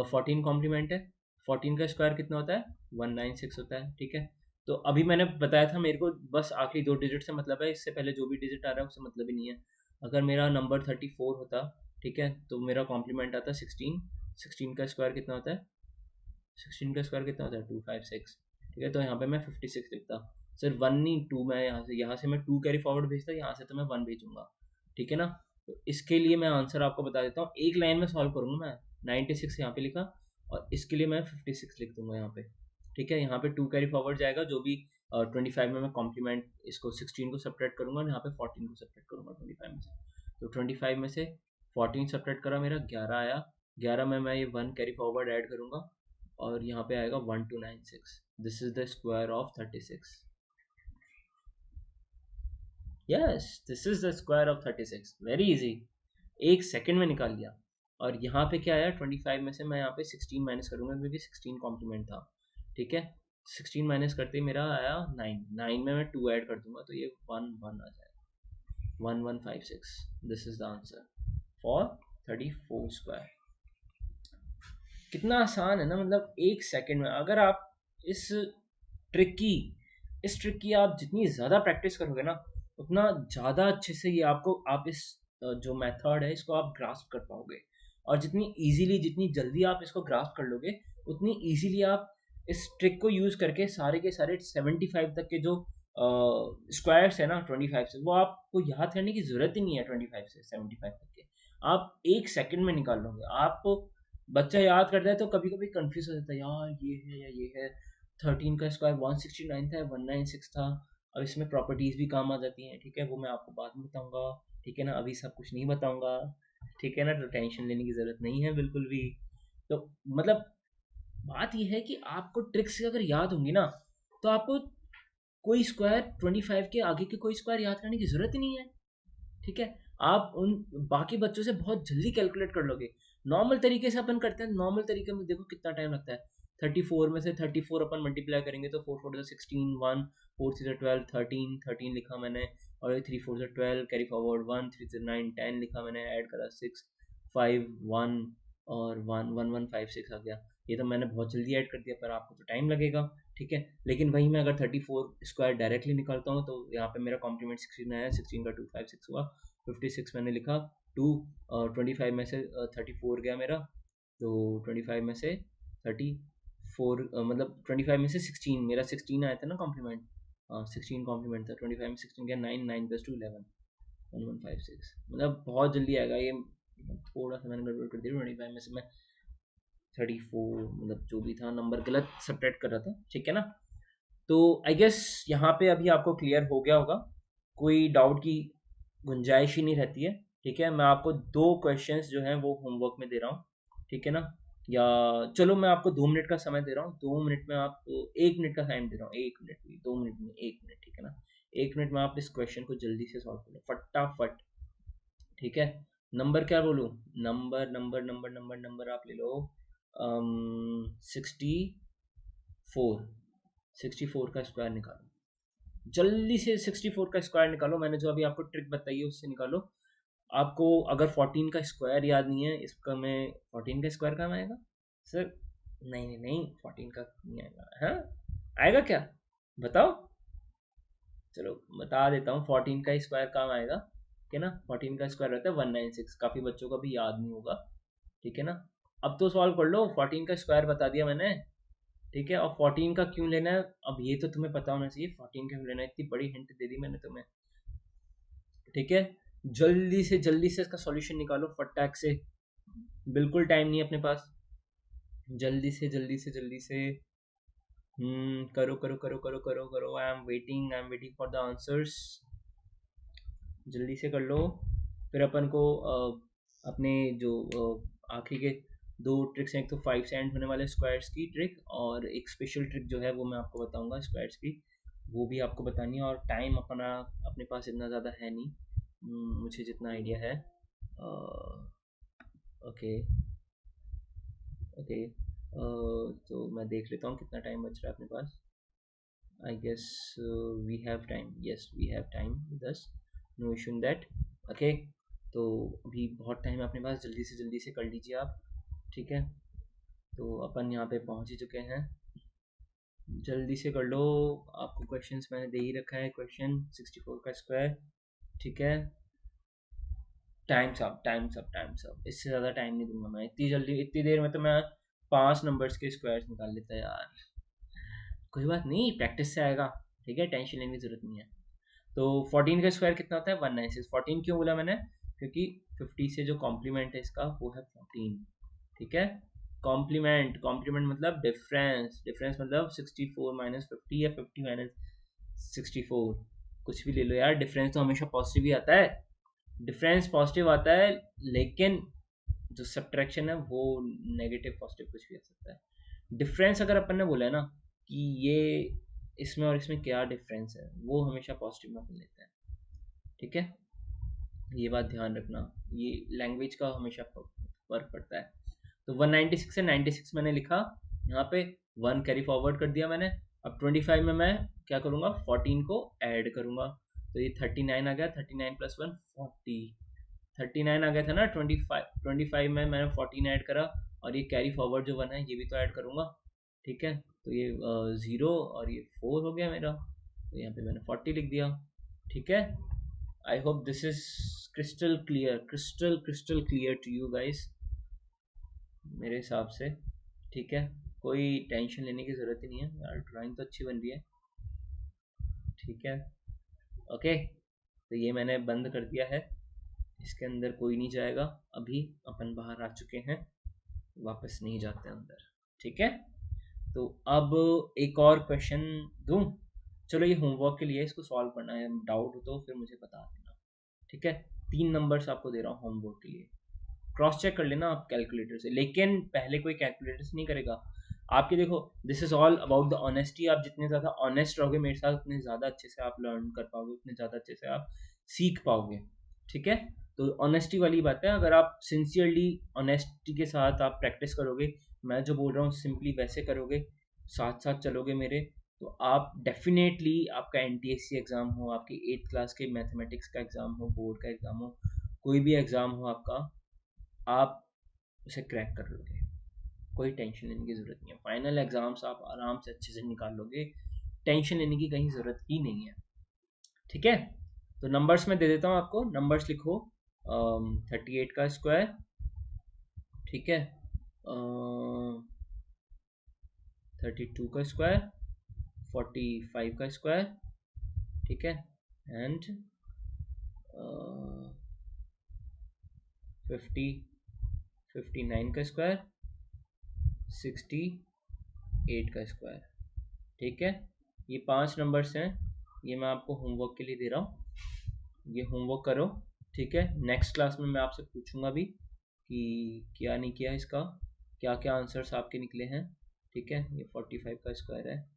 14 कॉम्प्लीमेंट है। 14 का स्क्वायर कितना होता है, 196 होता है, ठीक है। तो अभी मैंने बताया था मेरे को बस आखिरी 2 डिजिट से मतलब है, इससे पहले जो भी डिजिट आ रहा है उससे मतलब ही नहीं है। अगर मेरा नंबर 34 होता, ठीक है, तो मेरा कॉम्प्लीमेंट आता 16। 16 का स्क्वायर कितना होता है, 16 का स्क्वायर कितना होता है, 256, ठीक है। तो यहाँ पे मैं 56 लिखता, सिर्फ 1 नहीं 2, मैं यहाँ से मैं 2 कैरी फॉरवर्ड भेजता, यहाँ से तो मैं 1 भेजूंगा, ठीक है ना। तो इसके लिए मैं आंसर आपको बता देता हूँ, एक लाइन में सॉल्व करूँगा मैं। 96 यहाँ पे लिखा, और इसके लिए मैं 56 लिख दूंगा यहाँ पे, ठीक है। यहाँ पे 2 कैरी फॉरवर्ड जाएगा, जो भी 25 में मैं कॉम्प्लीमेंट इसको 16 को सब्ट्रैक्ट करूँगा, और यहाँ पे 14 को सब्ट्रैक्ट करूँगा 25 में से। तो 25 में से 14 सब्ट्रैक्ट करा, मेरा 11 आया। 11 में मैं ये 1 कैरी फॉरवर्ड ऐड करूँगा, और यहाँ पे आएगा 1296। This is the square of 36। Yes, this is the square of 36, very easy, एक सेकंड में निकाल लिया। और यहाँ पे क्या आया, 25 में से मैं यहाँ पे 16 माइनस करूंगा, क्योंकि 16 कॉम्प्लीमेंट था, ठीक है। 16 माइनस करते ही मेरा आया 9। 9 में मैं 2 ऐड कर दूंगा, तो ये 1 1 आ जाएगा, 1156। This is the answer for 34 square. कितना आसान है ना, मतलब एक सेकंड में। अगर आप इस ट्रिक की आप जितनी ज़्यादा प्रैक्टिस करोगे ना, उतना ज़्यादा अच्छे से ये आपको, आप इस जो मेथड है इसको आप ग्रास्प कर पाओगे। और जितनी इजीली, जितनी जल्दी आप इसको ग्रास्प कर लोगे, उतनी इजीली आप इस ट्रिक को यूज़ करके सारे के सारे 75 तक के जो स्क्वायर्स है ना 25 से, वो आपको याद करने की ज़रूरत ही नहीं है। 25 से 75 तक के आप एक सेकंड में निकाल लोगे। आप, बच्चा याद करता है तो कभी कभी कंफ्यूज हो जाता है, यार ये है या ये है। 13 का स्क्वायर 169 था, 196 था। अब इसमें प्रॉपर्टीज भी काम आ जाती हैं, ठीक है, वो मैं आपको बाद में बताऊंगा, ठीक है ना। अभी सब कुछ नहीं बताऊंगा, ठीक है ना। तो टेंशन लेने की जरूरत नहीं है बिल्कुल भी। तो मतलब बात यह है कि आपको ट्रिक्स अगर याद होंगी ना, तो आपको कोई स्क्वायर 25 के आगे के कोई स्क्वायर याद करने की जरूरत ही नहीं है, ठीक है। आप उन बाकी बच्चों से बहुत जल्दी कैलकुलेट कर लोगे। नॉर्मल तरीके से अपन करते हैं, नॉर्मल तरीके में देखो कितना टाइम लगता है। 34 में से 34 अपन मल्टीप्लाई करेंगे तो 4 4 16, 1 4 3 12, 13 13 लिखा मैंने, और 3 4 12 कैरी फॉरवर्ड 1 3 9 10 लिखा मैंने, ऐड करा 6 5 1, और 1 1 1 5 6 आ गया। ये तो मैंने बहुत जल्दी ऐड कर दिया, पर आपको तो टाइम लगेगा, ठीक है। लेकिन वहीं मैं अगर 34 स्क्वायर डायरेक्टली निकालता हूँ तो यहाँ पे मेरा कॉम्प्लीमेंट 16 आया, 16 का 256 हुआ, 56 मैंने लिखा, 25 में से 34 गया मेरा, तो 25 में से 34 मतलब 25 में से 16, मेरा 16 आया था ना कॉम्प्लीमेंट, 16 कॉम्प्लीमेंट था, 25 में 16 गया, 9, 9 + 2 11, 1156, मतलब बहुत जल्दी आएगा ये, थोड़ा सा मैंने गड़बड़ कर दी, 25 में से मैं 34 मतलब जो भी था नंबर गलत सब्ट्रैक्ट कर रहा था, ठीक है ना। तो आई गेस यहाँ पे अभी आपको क्लियर हो गया होगा, कोई डाउट की गुंजाइश ही नहीं रहती है, ठीक है। मैं आपको 2 क्वेश्चंस जो हैं वो होमवर्क में दे रहा हूँ, ठीक है ना, या चलो मैं आपको 2 मिनट का समय दे रहा हूँ, 2 मिनट में आपको 1 मिनट का टाइम दे रहा हूँ, 1 मिनट भी, 2 मिनट में 1 मिनट, ठीक है ना। 1 मिनट में आप इस क्वेश्चन को जल्दी से सॉल्व कर लो फटाफट, ठीक है। नंबर क्या बोलूँ, number number number number number आप ले लो 64, 64 का स्क्वायर निकालो, जल्दी से 64 का स्क्वायर निकालो, मैंने जो अभी आपको ट्रिक बताई है उससे निकालो। आपको अगर 14 का स्क्वायर याद नहीं है, इसका मैं 14 का स्क्वायर कहाँ आएगा सर, नहीं नहीं नहीं 14 का नहीं आएगा, हाँ आएगा क्या, बताओ, चलो बता देता हूँ, 14 का स्क्वायर कहाँ आएगा, ठीक है ना। 14 का स्क्वायर रहता है 196, काफ़ी बच्चों को भी याद नहीं होगा, ठीक है ना। अब तो सॉल्व कर लो, 14 का स्क्वायर बता दिया मैंने, ठीक है। और 14 का क्यों लेना है, अब ये तो तुम्हें पता होना चाहिए 14 का क्यों लेना है, इतनी बड़ी हिंट दे दी मैंने तुम्हें, ठीक है। जल्दी से इसका सॉल्यूशन निकालो फटाक से, बिल्कुल टाइम नहीं है अपने पास, जल्दी से जल्दी से जल्दी से, करो करो करो करो करो करो, I am waiting for the answers, जल्दी से कर लो। फिर अपन को अपने जो आखिरी के 2 ट्रिक्स हैं, एक तो 5 से एंड होने वाले स्क्वायर्स की ट्रिक, और एक स्पेशल ट्रिक जो है वो मैं आपको बताऊंगा स्क्वायर्स की, वो भी आपको बतानी है, और टाइम अपना अपने पास इतना ज़्यादा है नहीं, मुझे जितना आइडिया है, ओके ओके, तो मैं देख लेता हूँ कितना टाइम बच रहा है अपने पास, I guess we have time, yes we have time with us, no issue in that, okay. तो अभी बहुत टाइम है अपने पास, जल्दी से कर लीजिए आप, ठीक है। तो अपन यहाँ पे पहुँच ही चुके हैं, जल्दी से कर लो, आपको क्वेश्चंस मैंने दे ही रखा है, क्वेश्चन 64 का स्क्वायर, ठीक है। टाइम्स अप, इससे ज़्यादा टाइम नहीं दूंगा मैं, इतनी जल्दी इतनी देर में तो मैं 5 नंबर्स के स्क्वायर्स निकाल लेता यार, कोई बात नहीं, प्रैक्टिस से आएगा, ठीक है, टेंशन लेने की ज़रूरत नहीं है। तो 14 का स्क्वायर कितना होता है, 196, 14 क्यों बोला मैंने, क्योंकि 50 से जो कॉम्प्लीमेंट है इसका वो है 14, ठीक है। कॉम्प्लीमेंट, कॉम्प्लीमेंट मतलब डिफरेंस, डिफरेंस मतलब 64 माइनस 50 या 50 माइनस 64, कुछ भी ले लो यार, डिफरेंस तो हमेशा पॉजिटिव ही आता है, डिफरेंस पॉजिटिव आता है, लेकिन जो सब्ट्रैक्शन है वो नेगेटिव पॉजिटिव कुछ भी आ सकता है। डिफरेंस अगर अपन ने बोला है ना कि ये इसमें और इसमें क्या डिफरेंस है, वो हमेशा पॉजिटिव में अपन लेते हैं, ठीक है, ये बात ध्यान रखना, ये लैंग्वेज का हमेशा फर्क पड़ता है। तो 196 से 96 मैंने लिखा, यहाँ पे 1 कैरी फॉरवर्ड कर दिया मैंने, अब 25 में मैं क्या करूँगा, 14 को ऐड करूँगा, तो ये 39 आ गया, 39 + 1 40, 39 आ गया था ना, 25 में मैंने 14 ऐड करा, और ये कैरी फॉरवर्ड जो 1 है ये भी तो ऐड करूँगा, ठीक है। तो ये 0 और ये 4 हो गया मेरा, तो यहाँ पे मैंने 40 लिख दिया, ठीक है। I hope this is crystal clear to you guys, मेरे हिसाब से, ठीक है। कोई टेंशन लेने की ज़रूरत ही नहीं है यार, ड्राइंग तो अच्छी बन रही है, ठीक है, ओके। तो ये मैंने बंद कर दिया है, इसके अंदर कोई नहीं जाएगा, अभी अपन बाहर आ चुके हैं, वापस नहीं जाते अंदर, ठीक है। तो अब एक और क्वेश्चन दूं, चलो ये होमवर्क के लिए, इसको सॉल्व करना है, डाउट हो तो फिर मुझे बता देना, ठीक है। 3 नंबर्स आपको दे रहा हूँ होमवर्क के लिए, क्रॉस चेक कर लेना आप कैलकुलेटर से, लेकिन पहले कोई कैलकुलेटर से नहीं करेगा आपके, देखो this is all about the honesty, आप जितने ज़्यादा ऑनेस्ट रहोगे मेरे साथ उतने ज़्यादा अच्छे से आप लर्न कर पाओगे, उतने ज़्यादा अच्छे से आप सीख पाओगे, ठीक है। तो ऑनेस्टी वाली बात है, अगर आप सिंसियरली ऑनेस्टी के साथ आप प्रैक्टिस करोगे, मैं जो बोल रहा हूँ सिंपली वैसे करोगे, साथ साथ चलोगे मेरे, तो आप डेफिनेटली, आपका NTSC एग्ज़ाम हो, आपकी 8th क्लास के मैथमेटिक्स का एग्ज़ाम हो, बोर्ड का एग्ज़ाम हो, कोई भी एग्ज़ाम हो आपका, आप उसे क्रैक कर लोगे, कोई टेंशन लेने की ज़रूरत नहीं है। फाइनल एग्ज़ाम्स आप आराम से अच्छे से निकाल लोगे, टेंशन लेने की कहीं ज़रूरत ही नहीं है। ठीक है, तो नंबर्स में दे देता हूँ आपको। नंबर्स लिखो, 38 का स्क्वायर, ठीक है, 32 का स्क्वायर, 45 का स्क्वायर, ठीक है, एंड 59 का स्क्वायर, 68 का स्क्वायर। ठीक है, ये 5 नंबर्स हैं, ये मैं आपको होमवर्क के लिए दे रहा हूँ, ये होमवर्क करो। ठीक है, नेक्स्ट क्लास में मैं आपसे पूछूंगा भी कि क्या नहीं किया इसका, क्या क्या आंसर्स आपके निकले हैं। ठीक है, ये 45 का स्क्वायर है,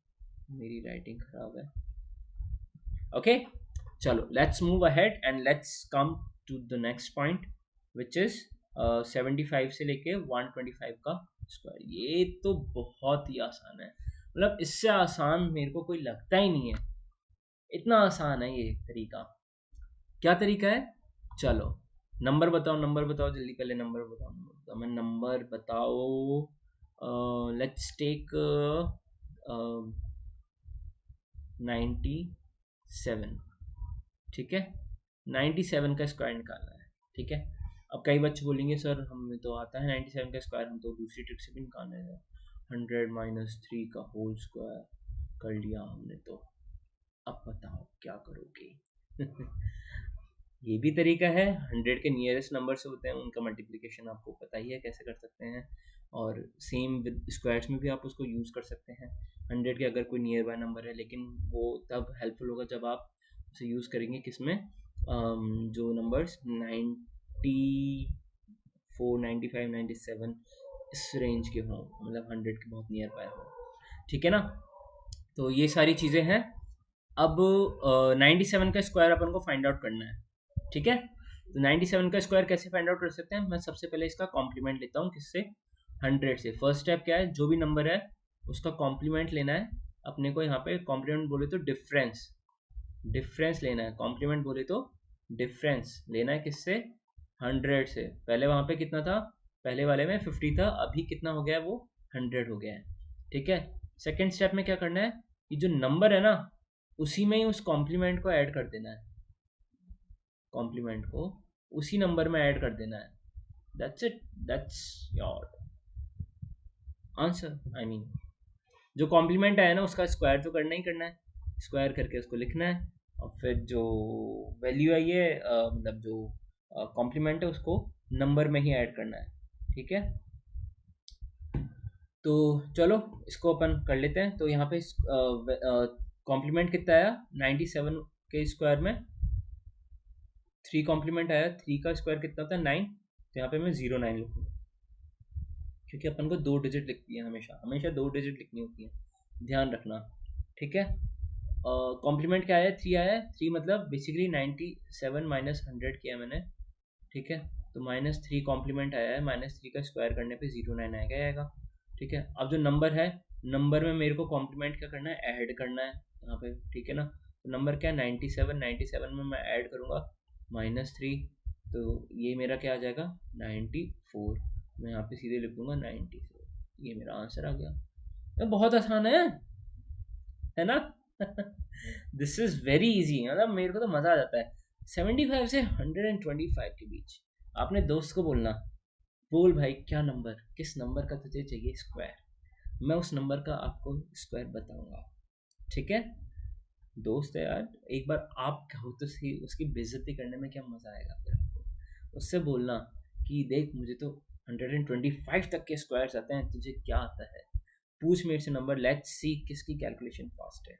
मेरी राइटिंग खराब है। ओके, चलो let's move ahead and let's come to the next point which is 75 से लेके 125 का स्क्वायर। ये तो बहुत ही आसान है, मतलब इससे आसान मेरे को कोई लगता ही नहीं है, इतना आसान है ये तरीका। क्या तरीका है, चलो नंबर बताओ, नंबर बताओ जल्दी, पहले नंबर बताओ, नंबर बताओ, मैं नंबर बताओ। Let's take 97। ठीक है, 97 का स्क्वायर निकालना है। ठीक है, अब कई बच्चे बोलेंगे सर हमें तो आता है 97 का स्क्वायर, हम तो दूसरी ट्रिक से भी निकालना है। 100 - 3 का होल स्क्वायर कर लिया हमने, तो अब बताओ क्या करोगे। ये भी तरीका है, 100 के नियरेस्ट नंबर से होते हैं उनका मल्टीप्लिकेशन आपको पता ही है कैसे कर सकते हैं, और सेम विद स्क्वायर्स में भी आप उसको यूज़ कर सकते हैं। 100 के अगर कोई नियर बाय नंबर है, लेकिन वो तब हेल्पफुल होगा जब आप उसे यूज़ करेंगे किसमें, जो नंबर्स 94, 95, 97 इस रेंज के हों, मतलब 100 के बहुत नियर बाय हो। ठीक है ना, तो ये सारी चीज़ें हैं। अब 97 का स्क्वायर अपन को फाइंड आउट करना है। ठीक है, तो 97 का स्क्वायर कैसे फाइंड आउट कर सकते हैं, मैं सबसे पहले इसका कॉम्प्लीमेंट लेता हूँ, किससे, 100 से। फर्स्ट स्टेप क्या है, जो भी नंबर है उसका कॉम्प्लीमेंट लेना है अपने को। यहाँ पे कॉम्प्लीमेंट बोले तो डिफरेंस, डिफरेंस लेना है। कॉम्प्लीमेंट बोले तो डिफरेंस लेना है, किससे, 100 से। पहले वहाँ पे कितना था, पहले वाले में 50 था, अभी कितना हो गया है, वो 100 हो गया है। ठीक है, सेकेंड स्टेप में क्या करना है, कि जो नंबर है ना उसी में ही उस कॉम्प्लीमेंट को ऐड कर देना है, कॉम्प्लीमेंट को उसी नंबर में ऐड कर देना है। That's it, that's your answer. I mean जो कॉम्प्लीमेंट आया ना उसका स्क्वायर तो करना ही करना है, स्क्वायर करके उसको लिखना है, और फिर जो वैल्यू आई है, मतलब जो कॉम्प्लीमेंट है उसको नंबर में ही ऐड करना है। ठीक है, तो चलो इसको अपन कर लेते हैं। तो यहाँ पे कॉम्प्लीमेंट कितना आया 97 के स्क्वायर में, 3 कॉम्प्लीमेंट आया, 3 का स्क्वायर कितना था 9, तो यहाँ पे मैं 09 लिखूँगा, क्योंकि अपन को 2 डिजिट लिखती है, हमेशा हमेशा 2 डिजिट लिखनी होती है, ध्यान रखना। ठीक है, कॉम्प्लीमेंट क्या आया, 3 आया, 3 मतलब बेसिकली 97 माइनस 100 किया मैंने। ठीक है, तो -3 कॉम्प्लीमेंट आया है, -3 का स्क्वायर करने पे 09 आएगा। ठीक है, अब जो नंबर है, नंबर में मेरे को कॉम्प्लीमेंट क्या करना है, ऐड करना है यहाँ पे। ठीक है ना, तो नंबर क्या है 97, 97 में मैं ऐड करूँगा -3, तो ये मेरा क्या आ जाएगा 94। मैं यहाँ पे सीधे लिख दूंगा 94, ये मेरा आंसर आ गया। ये बहुत आसान है ना। दिस इज वेरी इजी, मतलब मेरे को तो मजा आ जाता है। 75 से 125 के बीच आपने दोस्त को बोलना, बोल भाई क्या नंबर, किस नंबर का तुझे चाहिए स्क्वायर, मैं उस नंबर का आपको स्क्वायर बताऊंगा। ठीक है, दोस्त है यार, एक बार आप कहो तो सही, उसकी बेइज्जती करने में क्या मजा आएगा फिर आपको। उससे बोलना कि देख मुझे तो 125 तक के स्क्वायर्स आते हैं, तुझे क्या आता है, पूछ मेरे से नंबर, लेट्स सी किसकी कैलकुलेशन फास्ट है।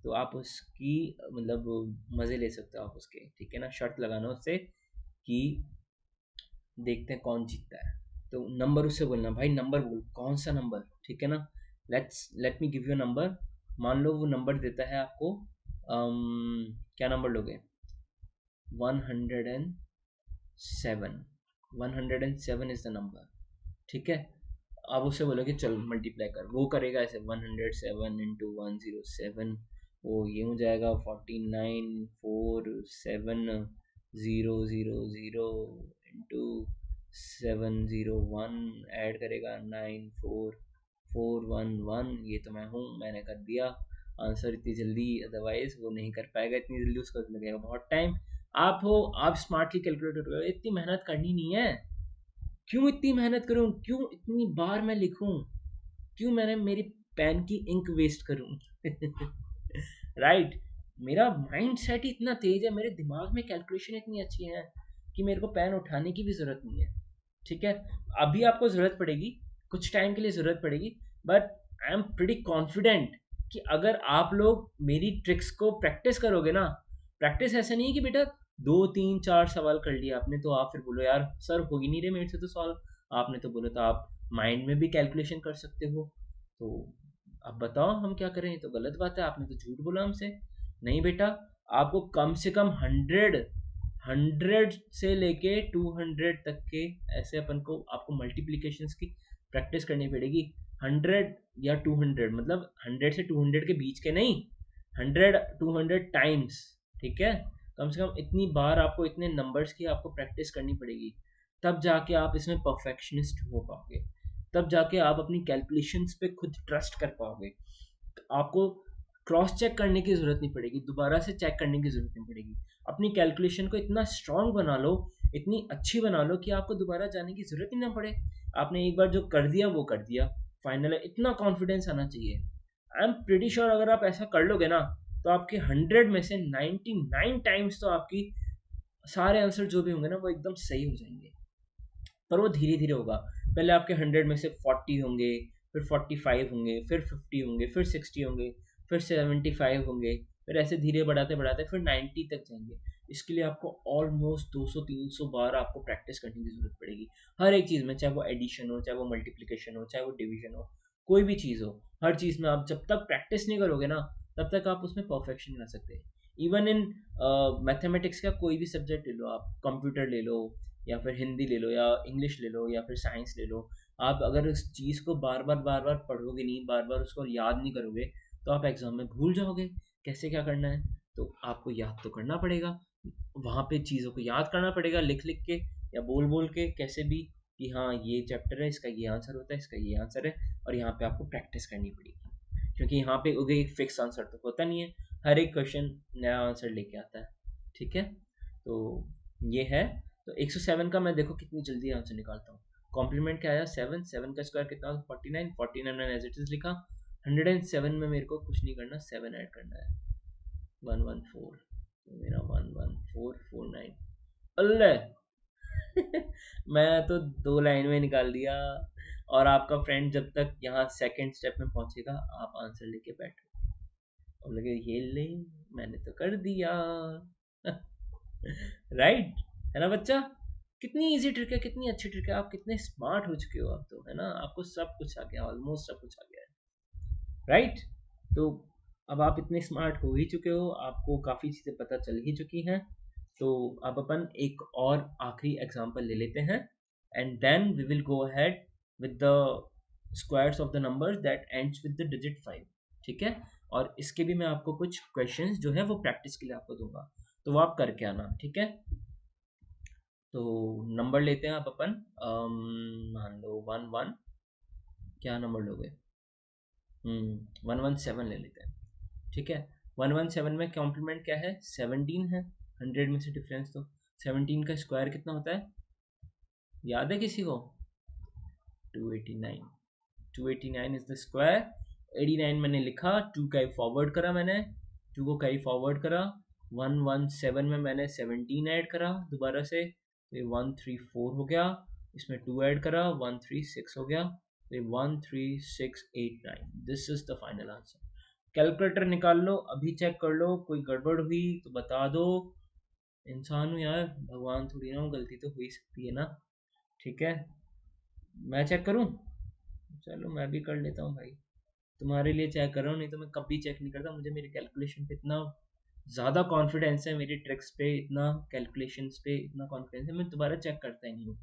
तो आप उसकी मतलब मज़े ले सकते हो आप उसके। ठीक है ना, शर्त लगाना उससे कि देखते हैं कौन जीतता है। तो नंबर उससे बोलना, भाई नंबर बोल, कौन सा नंबर। ठीक है ना, let me give you number. मान लो वो नंबर देता है आपको, क्या नंबर लोगे, 107, 107 इज द नंबर। ठीक है, आप उससे बोलोगे चल मल्टीप्लाई कर, वो करेगा ऐसे 107 इंटू 107, वो ये हो जाएगा 49, 4, 7, 0, 0, 0 इंटू 701 ऐड करेगा 94411, ये तो मैं हूँ, मैंने कर दिया आंसर इतनी जल्दी, अदरवाइज वो नहीं कर पाएगा इतनी जल्दी, उसको लगेगा बहुत टाइम। आप हो, आप स्मार्टली कैलकुलेटर करो, इतनी मेहनत करनी नहीं है। क्यों इतनी मेहनत करूं, क्यों इतनी बार मैं लिखूं, क्यों मैंने मेरी पेन की इंक वेस्ट करूं राइट। मेरा माइंड सेट ही इतना तेज है, मेरे दिमाग में कैलकुलेशन इतनी अच्छी है कि मेरे को पेन उठाने की भी ज़रूरत नहीं है। ठीक है, अभी आपको ज़रूरत पड़ेगी, कुछ टाइम के लिए ज़रूरत पड़ेगी, but I am pretty confident कि अगर आप लोग मेरी ट्रिक्स को प्रैक्टिस करोगे ना, प्रैक्टिस ऐसा नहीं है कि बेटा 2 3 4 सवाल कर लिया आपने तो आप फिर बोलो यार सर हो ही नहीं रहे मेरे से तो सॉल्व, आपने तो बोला था आप माइंड में भी कैलकुलेशन कर सकते हो, तो अब बताओ हम क्या करें, ये तो गलत बात है, आपने तो झूठ बोला हमसे। नहीं बेटा, आपको कम से कम 100 से लेके 200 तक के ऐसे अपन को आपको मल्टीप्लिकेशंस की प्रैक्टिस करनी पड़ेगी। 100 या 200 मतलब 100 से 200 के बीच के नहीं, 100 200 टाइम्स। ठीक है, कम से कम इतनी बार आपको इतने नंबर्स की आपको प्रैक्टिस करनी पड़ेगी, तब जाके आप इसमें परफेक्शनिस्ट हो पाओगे, तब जाके आप अपनी कैलकुलेशंस पे खुद ट्रस्ट कर पाओगे। आपको क्रॉस चेक करने की ज़रूरत नहीं पड़ेगी, दोबारा से चेक करने की ज़रूरत नहीं पड़ेगी। अपनी कैलकुलेशन को इतना स्ट्रांग बना लो, इतनी अच्छी बना लो कि आपको दोबारा जाने की ज़रूरत ही ना पड़े। आपने एक बार जो कर दिया वो कर दिया, फाइनल है, इतना कॉन्फिडेंस आना चाहिए। आई एम प्रिटी श्योर अगर आप ऐसा कर लोगे ना, तो आपके 100 में से 99 टाइम्स तो आपकी सारे आंसर जो भी होंगे ना वो एकदम सही हो जाएंगे। पर वो धीरे धीरे होगा, पहले आपके 100 में से 40 होंगे, फिर 45 होंगे, फिर 50 होंगे, फिर 60 होंगे, फिर 75 होंगे, फिर ऐसे धीरे बढ़ाते बढ़ाते फिर 90 तक जाएंगे। इसके लिए आपको ऑलमोस्ट 200 300 बार आपको प्रैक्टिस करने की ज़रूरत पड़ेगी, हर एक चीज़ में, चाहे वो एडिशन हो, चाहे वो मल्टीप्लिकेशन हो, चाहे वो डिवीजन हो, कोई भी चीज़ हो, हर चीज़ में आप जब तक प्रैक्टिस नहीं करोगे ना, तब तक आप उसमें परफेक्शन नहीं ला सकते। इवन इन मैथमेटिक्स का कोई भी सब्जेक्ट ले लो, आप कंप्यूटर ले लो, या फिर हिंदी ले लो, या इंग्लिश ले लो, या फिर साइंस ले लो, आप अगर उस चीज़ को बार बार पढ़ोगे नहीं, बार बार उसको याद नहीं करोगे, तो आप एग्ज़ाम में भूल जाओगे कैसे क्या करना है। तो आपको याद तो करना पड़ेगा, वहाँ पे चीज़ों को याद करना पड़ेगा, लिख लिख के या बोल बोल के कैसे भी, कि हाँ ये चैप्टर है, इसका ये आंसर होता है, इसका ये आंसर है, और यहाँ पे आपको प्रैक्टिस करनी पड़ेगी, क्योंकि यहाँ पे कोई एक फिक्स आंसर तो होता नहीं है, हर एक क्वेश्चन नया आंसर लेके आता है। ठीक है, तो ये है। तो 107 का मैं देखो कितनी जल्दी आंसर निकालता हूँ। कॉम्प्लीमेंट क्या आया 7, 7 का स्क्वायर कितना, 49, 49 मैंने एज इट इज लिखा। 107 में मेरे को कुछ नहीं करना, 7 ऐड करना है, 114, तो मेरा 11449, अल्लाह मैं तो 2 लाइन में निकाल दिया। और आपका फ्रेंड जब तक यहाँ सेकंड स्टेप में पहुंचेगा, आप आंसर लेके बैठो और लगे ये ले, मैंने तो कर दिया राइट, है ना बच्चा। कितनी इजी ट्रिक है, कितनी अच्छी ट्रिक है, आप कितने स्मार्ट हो चुके हो अब तो, है ना, आपको सब कुछ आ गया, ऑलमोस्ट सब कुछ आ गया है, राइट। तो अब आप इतने स्मार्ट हो ही चुके हो, आपको काफ़ी चीज़ें पता चल ही चुकी हैं। तो अब अपन एक और आखिरी एग्जांपल ले लेते हैं, and then we will go ahead with the squares of the numbers that ends with the digit 5। ठीक है, और इसके भी मैं आपको कुछ क्वेश्चंस जो है वो प्रैक्टिस के लिए आपको दूंगा, तो वो आप करके आना। ठीक है, तो नंबर लेते हैं आप अपन, मान लो 11, क्या नंबर लोगे, 117 ले लेते हैं। ठीक है, 117 में कॉम्प्लीमेंट क्या है, 17 है, 100 में से डिफरेंस, तो 17 का स्क्वायर कितना होता है, याद है किसी को, 289, 289 इज द स्क्वायर। 89 मैंने लिखा, 2 का फॉरवर्ड करा मैंने, 2 को कहीं फॉरवर्ड करा, 117 में मैंने 17 ऐड करा दोबारा से, तो ये 134 हो गया, इसमें 2 ऐड करा, 136 हो गया, तो ये 13689, this is the final answer. Calculator निकाल लो, अभी चेक कर लो, कोई गड़बड़ हुई तो बता दो, इंसान हूँ यार, भगवान थोड़ी ना हूँ, गलती तो हो ही सकती है ना। ठीक है, मैं चेक करूँ, चलो मैं भी कर लेता हूँ भाई, तुम्हारे लिए चेक कर रहा हूँ, नहीं तो मैं कभी चेक नहीं करता, मुझे मेरी कैलकुलेशन पे इतना ज़्यादा कॉन्फिडेंस है, मेरी ट्रिक्स पे इतना, कैलकुलेशंस पे इतना कॉन्फिडेंस है, मैं दोबारा चेक करता ही नहीं हूँ।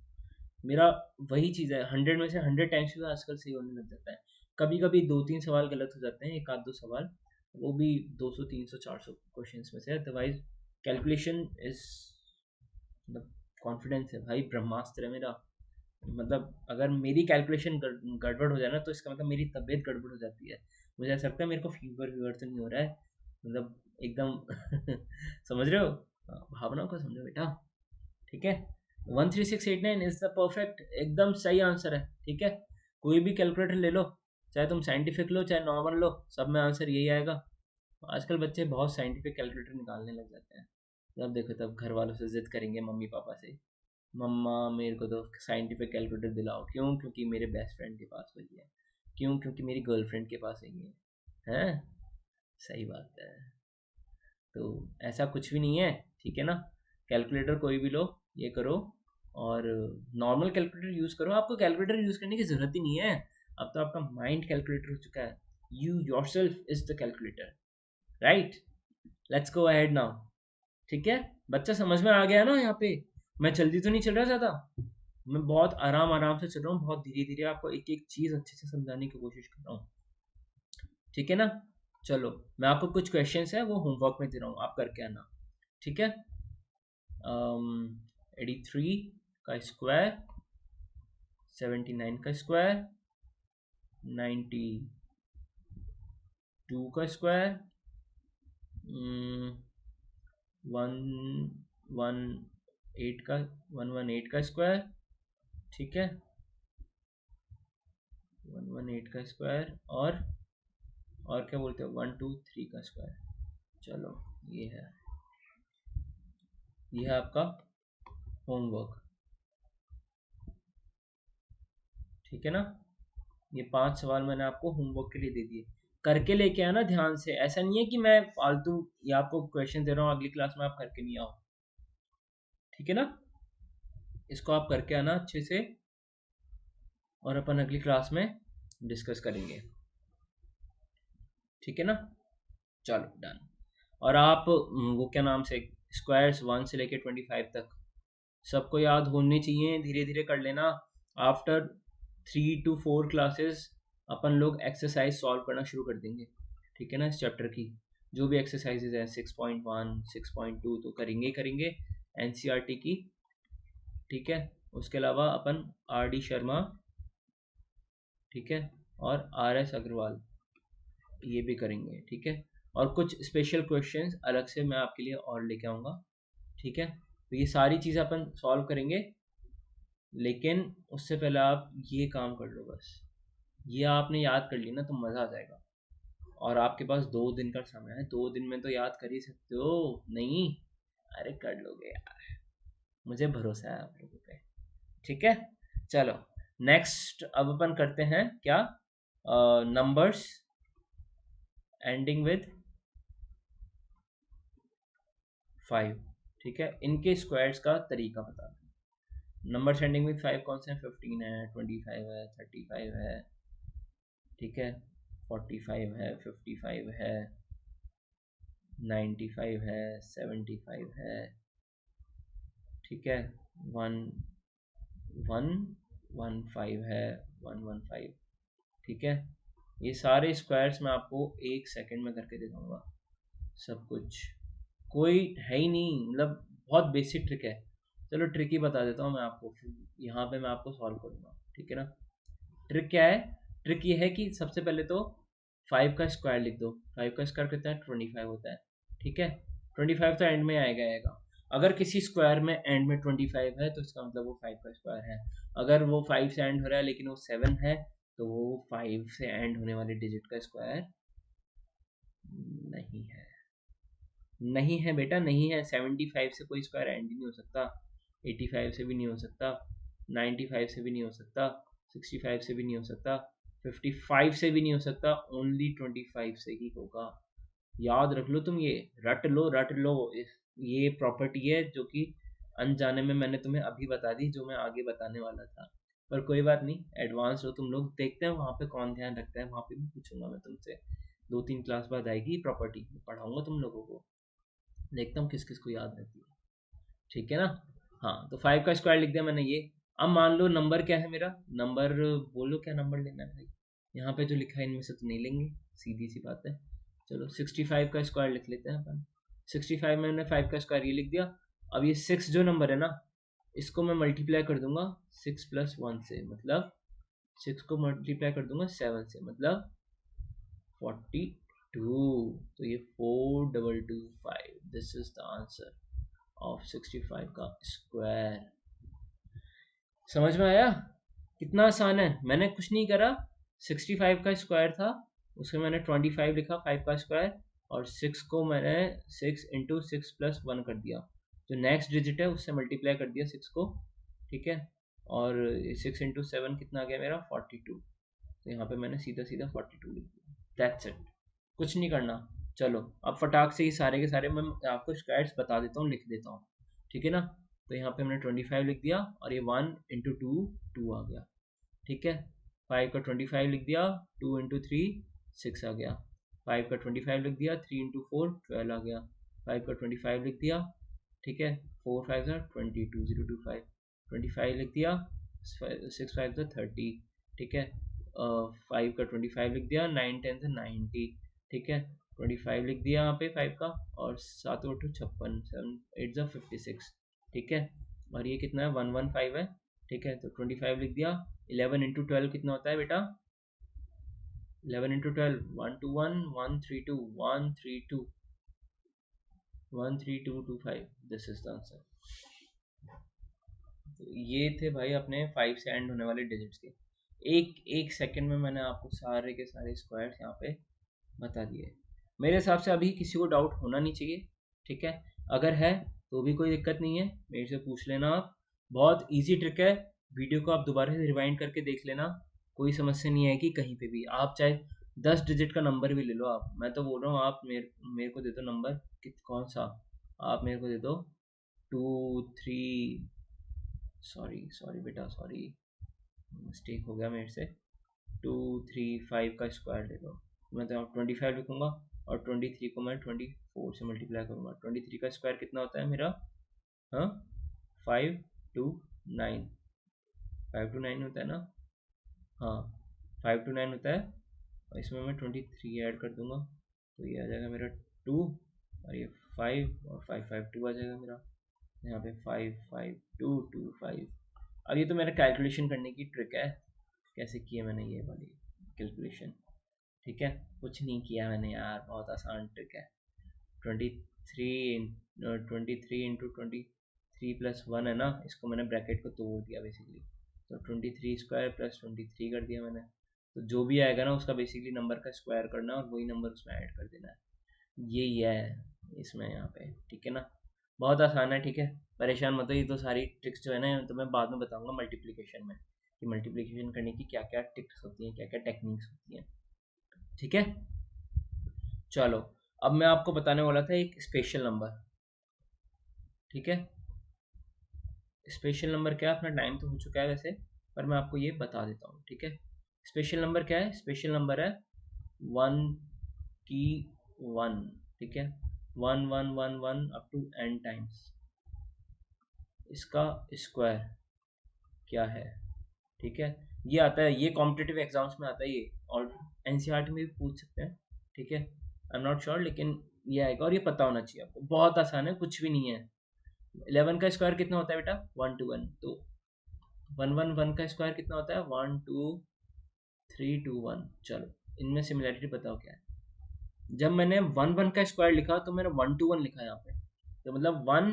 मेरा वही चीज़ है, 100 में से 100 टाइम्स भी आजकल सही होने लग जाता है। कभी कभी 2 3 सवाल गलत हो जाते हैं, एक आध दो सवाल, वो भी 200 300 400 क्वेश्चन में से, अदरवाइज कैलकुलेशन इज, मतलब कॉन्फिडेंस है भाई, ब्रह्मास्त्र है मेरा, मतलब अगर मेरी कैलकुलेशन गड़बड़ हो जाए ना तो इसका मतलब मेरी तबीयत गड़बड़ हो जाती है। मुझे ऐसा लगता है मेरे को फीवर वीवर तो नहीं हो रहा है, मतलब एकदम समझ रहे हो? भावनाओं को समझो बेटा। ठीक है, 13689 इज द परफेक्ट, एकदम सही आंसर है। ठीक है, कोई भी कैलकुलेटर ले लो, चाहे तुम साइंटिफिक लो चाहे नॉर्मल लो, सब में आंसर यही आएगा। आजकल बच्चे बहुत साइंटिफिक कैलकुलेटर निकालने लग जाते हैं। जब देखो तब घर वालों से जिद करेंगे, मम्मी पापा से, मम्मा मेरे को तो साइंटिफिक कैलकुलेटर दिलाओ। क्यों? क्योंकि मेरे बेस्ट फ्रेंड के पास वही है। क्यों? क्योंकि मेरी गर्लफ्रेंड के पास वही है। हैं? सही बात है। तो ऐसा कुछ भी नहीं है। ठीक है ना, कैलकुलेटर कोई भी लो, ये करो, और नॉर्मल कैलकुलेटर यूज़ करो। आपको कैलकुलेटर यूज़ करने की ज़रूरत ही नहीं है, अब तो आपका माइंड कैलकुलेटर हो चुका है। You your self is the calculator, right? Let's go ahead now. ठीक है, बच्चा समझ में आ गया ना यहाँ पे? मैं जल्दी तो नहीं चल रहा ज़्यादा, मैं बहुत आराम आराम से चल रहा हूँ, बहुत धीरे धीरे आपको एक एक चीज़ अच्छे से समझाने की कोशिश कर रहा हूँ। ठीक है ना? चलो, मैं आपको कुछ क्वेश्चंस है वो होमवर्क में दे रहा हूँ, आप करके आना। ठीक है? 83 का स्क्वायर, 79 का स्क्वायर, 92 का स्क्वायर, 118 का 118 का स्क्वायर। ठीक है, 118 का स्क्वायर, और क्या बोलते हैं, 123 का स्क्वायर। चलो, ये है आपका होमवर्क। ठीक है ना, ये 5 सवाल मैंने आपको होमवर्क के लिए दे दिए, करके लेके आना ध्यान से। ऐसा नहीं है कि मैं फालतू ये आपको क्वेश्चन दे रहा हूँ, अगली क्लास में आप करके नहीं आओ। ठीक है ना, इसको आप करके आना अच्छे से, और अपन अगली क्लास में डिस्कस करेंगे। ठीक है ना, चलो डन। और आप वो क्या नाम से, स्क्वायर्स 1 से लेके 25 तक सबको याद होने चाहिए, धीरे धीरे कर लेना। आफ्टर 3 to 4 क्लासेस अपन लोग एक्सरसाइज सॉल्व करना शुरू कर देंगे। ठीक है ना, इस चैप्टर की जो भी एक्सरसाइजेज हैं 6.1 6.2 तो करेंगे ही करेंगे, एनसीईआरटी की। ठीक है, उसके अलावा अपन आर डी शर्मा, ठीक है, और आर एस अग्रवाल, ये भी करेंगे। ठीक है, और कुछ स्पेशल क्वेश्चंस अलग से मैं आपके लिए और लेके आऊँगा। ठीक है, तो ये सारी चीज़ें अपन सॉल्व करेंगे, लेकिन उससे पहले आप ये काम कर लो बस। ये आपने याद कर ली ना तो मज़ा आ जाएगा। और आपके पास 2 दिन का समय है, 2 दिन में तो याद कर ही सकते हो। नहीं? अरे कर लोगे यार, मुझे भरोसा है आप लोगों पे। ठीक है, चलो नेक्स्ट अब अपन करते हैं क्या, नंबर्स एंडिंग विद 5। ठीक है, इनके स्क्वायर्स का तरीका बता दो। नंबर एंडिंग विद 5 कौन से हैं? 15 है, 25 है, 35 है, ठीक है, 45 है, 55 है, 95 है, 75 है, ठीक है, 115 है, 115। ठीक है, ये सारे स्क्वायर्स मैं आपको 1 सेकंड में करके दिखाऊंगा सब कुछ। कोई है ही नहीं, मतलब बहुत बेसिक ट्रिक है। चलो ट्रिक ही बता देता हूँ मैं आपको, फिर यहाँ पे मैं आपको सॉल्व करूँगा। ठीक है ना, ट्रिक क्या है? ट्रिक ये है कि सबसे पहले तो 5 का स्क्वायर लिख दो। 5 का स्क्वायर कितना है? 25 होता है। ठीक है, 25 तो एंड में आएगा। अगर किसी स्क्वायर में एंड में 25 है तो इसका मतलब वो 5 का स्क्वायर है। अगर वो 5 से एंड हो रहा है लेकिन वो 7 है तो वो 5 से एंड होने वाले डिजिट का स्क्वायर नहीं है। नहीं है बेटा, नहीं है। 75 से कोई स्क्वायर एंड ही नहीं हो सकता, 85 से भी नहीं हो सकता, 95 से भी नहीं हो सकता, 65 से भी नहीं हो सकता, 55 से भी नहीं हो सकता, ओनली 25 से ही होगा। याद रख लो तुम, ये रट लो रट लो। ये प्रॉपर्टी है जो कि अनजाने में मैंने तुम्हें अभी बता दी, जो मैं आगे बताने वाला था। पर कोई बात नहीं, एडवांस हो तुम लोग, देखते हैं वहाँ पे कौन ध्यान रखता है, वहाँ पे भी पूछूंगा मैं तुमसे। 2-3 क्लास बाद आएगी प्रॉपर्टी, पढ़ाऊंगा तुम लोगों को, देखता हूँ किस किस को याद रहती है। ठीक है ना? हाँ, तो 5 का स्क्वायर लिख दिया मैंने ये। अब मान लो नंबर क्या है मेरा, नंबर बोलो क्या नंबर लेना है भाई। यहाँ पे जो लिखा है इनमें से तो नहीं लेंगे, सीधी सी बात है। चलो 65 का स्क्वायर लिख लेते हैं अपन। 65 में मैंने 5 का स्क्वायर ये लिख दिया। अब ये 6 जो नंबर है ना, इसको मैं मल्टीप्लाई कर दूंगा 6+1 से, मतलब 6 को मल्टीप्लाई कर दूंगा 7 से, मतलब 42। तो ये 4225, this is the answer of 65 का स्क्वायर। समझ में आया? कितना आसान है, मैंने कुछ नहीं करा। 65 का स्क्वायर था, उसमें मैंने 25 लिखा 5 का स्क्वायर, और 6 को मैंने 6 × 6+1 कर दिया, जो नेक्स्ट डिजिट है उससे मल्टीप्लाई कर दिया 6 को, ठीक है। और 6 × 7 कितना आ गया मेरा 42, तो यहाँ पे मैंने सीधा सीधा 42 लिख दिया। दैट्स इट, कुछ नहीं करना। चलो अब फटाक से ही सारे के सारे मैं आपको स्क्वायर्स बता देता हूँ, लिख देता हूँ, ठीक है ना। तो यहाँ पे हमने 25 लिख दिया, और ये 1 × 2 2 आ गया, ठीक है। 5 का 25 लिख दिया, 2 × 3 6 आ गया। 5 का 25 लिख दिया, 3 × 4 12 आ गया। 5 का 25 लिख दिया, ठीक है। 4 5 20 2025 25 लिख दिया, 6 5 30, ठीक है। 5 का 25 लिख दिया, 9 10 90, ठीक है। 25 लिख दिया यहाँ पे 5 का, और 7 8 56, 7 8 56, ठीक है। और ये कितना है 115 है, ठीक है। तो 25 लिख दिया। 11 × 12 कितना होता है बेटा? 11 × 12 121 132 132 13225, दिस इज द आंसर। ये थे भाई अपने 5 से एंड होने वाले डिजिट्स के। एक एक सेकंड में मैंने आपको सारे के सारे स्क्वायर्स यहाँ पे बता दिए। मेरे हिसाब से अभी किसी को डाउट होना नहीं चाहिए, ठीक है। अगर है तो भी कोई दिक्कत नहीं है, मेरे से पूछ लेना आप। बहुत इजी ट्रिक है, वीडियो को आप दोबारा से रिवाइंड करके देख लेना, कोई समस्या नहीं आएगी कहीं पे भी। आप चाहे 10 डिजिट का नंबर भी ले लो, आप, मैं तो बोल रहा हूँ आप मेरे को दे दो नंबर, कौन सा, आप मेरे को दे दो 2 3, सॉरी सॉरी बेटा सॉरी, मिस्टेक हो गया मेरे से, 2 3 5 का स्क्वायर ले लो। मैं तो 25 लिखूंगा, और 23 को मैं 24 से मल्टीप्लाई करूंगा। 23 का स्क्वायर कितना होता है मेरा? हाँ 5 2 9, 5 2 9 होता है ना? हाँ 5 2 9 होता है, और इसमें मैं 23 ऐड कर दूंगा, तो ये आ जाएगा मेरा 2, और ये 5, और 5 5 2 आ जाएगा मेरा यहाँ पे 5 5 2 2 5। अब ये तो मेरा कैलकुलेशन करने की ट्रिक है, कैसे किया मैंने ये वाली कैलकुलेशन, ठीक है। कुछ नहीं किया मैंने यार, बहुत आसान ट्रिक है। 23 × 23 है ना, इसको मैंने ब्रैकेट को तोड़ दिया बेसिकली, तो 23² + 23 कर दिया मैंने। तो जो भी आएगा ना उसका बेसिकली नंबर का स्क्वायर करना है, और वही नंबर उसमें ऐड कर देना है, यही है इसमें यहाँ पे, ठीक है ना। बहुत आसान है, ठीक है, परेशान मत हो। ये तो सारी ट्रिक्स जो है ना तो मैं बाद में बताऊंगा मल्टीप्लिकेशन में, कि मल्टीप्लिकेशन करने की क्या क्या ट्रिक्स होती हैं, क्या क्या टेक्निक्स होती हैं, ठीक है। चलो अब मैं आपको बताने वाला था एक स्पेशल नंबर, ठीक है। स्पेशल नंबर क्या है, अपना टाइम तो हो चुका है वैसे, पर मैं आपको ये बता देता हूँ, ठीक है। स्पेशल नंबर क्या है? स्पेशल नंबर है 1 की 1, ठीक है। 1 1 1 1 अप टू n टाइम्स, इसका स्क्वायर क्या है, ठीक है। ये आता है, ये कॉम्पिटिटिव एग्जाम्स में आता है ये, और एनसीईआरटी में भी पूछ सकते हैं, ठीक है। आई एम नॉट श्योर, लेकिन ये आएगा, और ये पता होना चाहिए आपको, बहुत आसान है, कुछ भी नहीं है। 11 का स्क्वायर कितना होता है बेटा? 1 2 1, तो 1 1 1 का स्क्वायर कितना होता है? 1 2 3 2 1। चलो इनमें सिमिलैरिटी बताओ क्या है। जब मैंने 1 1 का स्क्वायर लिखा तो मैंने 1 2 1 लिखा यहाँ पे, तो मतलब 1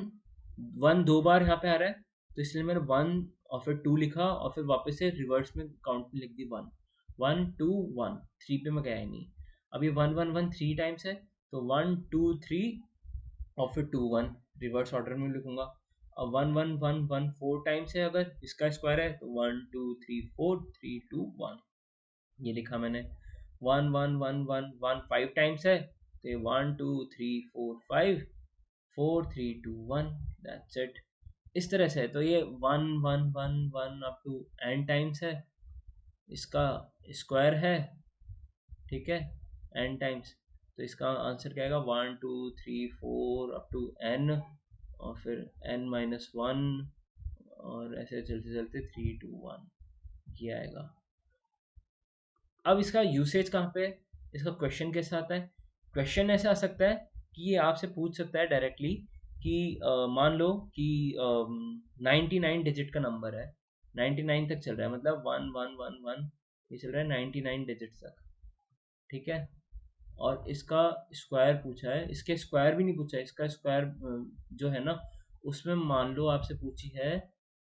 1 दो बार यहाँ पे आ रहा है, तो इसलिए मैंने 1 और फिर 2 लिखा, और फिर वापस से रिवर्स में काउंट में लिख दी 1 1 2 1, 3 पे मैं गया ही नहीं। अब ये 1 1 1 3 टाइम्स है, तो 1 2 3 और फिर 2 1 रिवर्स ऑर्डर में लिखूंगा। अब 1 1 1 1 4 टाइम्स है, अगर इसका स्क्वायर है तो 1 2 3 4 3 2 1, ये लिखा मैंने। 1 1 1 1 1 5 टाइम्स है, तो ये 1 2 3 4 5 4 3 2 1, दैट्स इट। इस तरह से है, तो ये 1 1 1 1 अप टू n टाइम्स है, इसका स्क्वायर है, ठीक है, n टाइम्स। तो इसका आंसर क्या आएगा? 1 2 3 4 अप टू n, और फिर n-1, और ऐसे चलते चलते 3 2 1, ये आएगा। अब इसका यूसेज कहाँ पे है, इसका क्वेश्चन कैसे आता है? क्वेश्चन ऐसे आ सकता है कि ये आपसे पूछ सकता है डायरेक्टली कि मान लो कि 99 डिजिट का नंबर है, 99 तक चल रहा है, मतलब 1111, ये चल रहा है 99 डिजिट तक, ठीक है। और इसका स्क्वायर पूछा है, इसके स्क्वायर भी नहीं पूछा है, इसका स्क्वायर जो है ना, उसमें मान लो आपसे पूछी है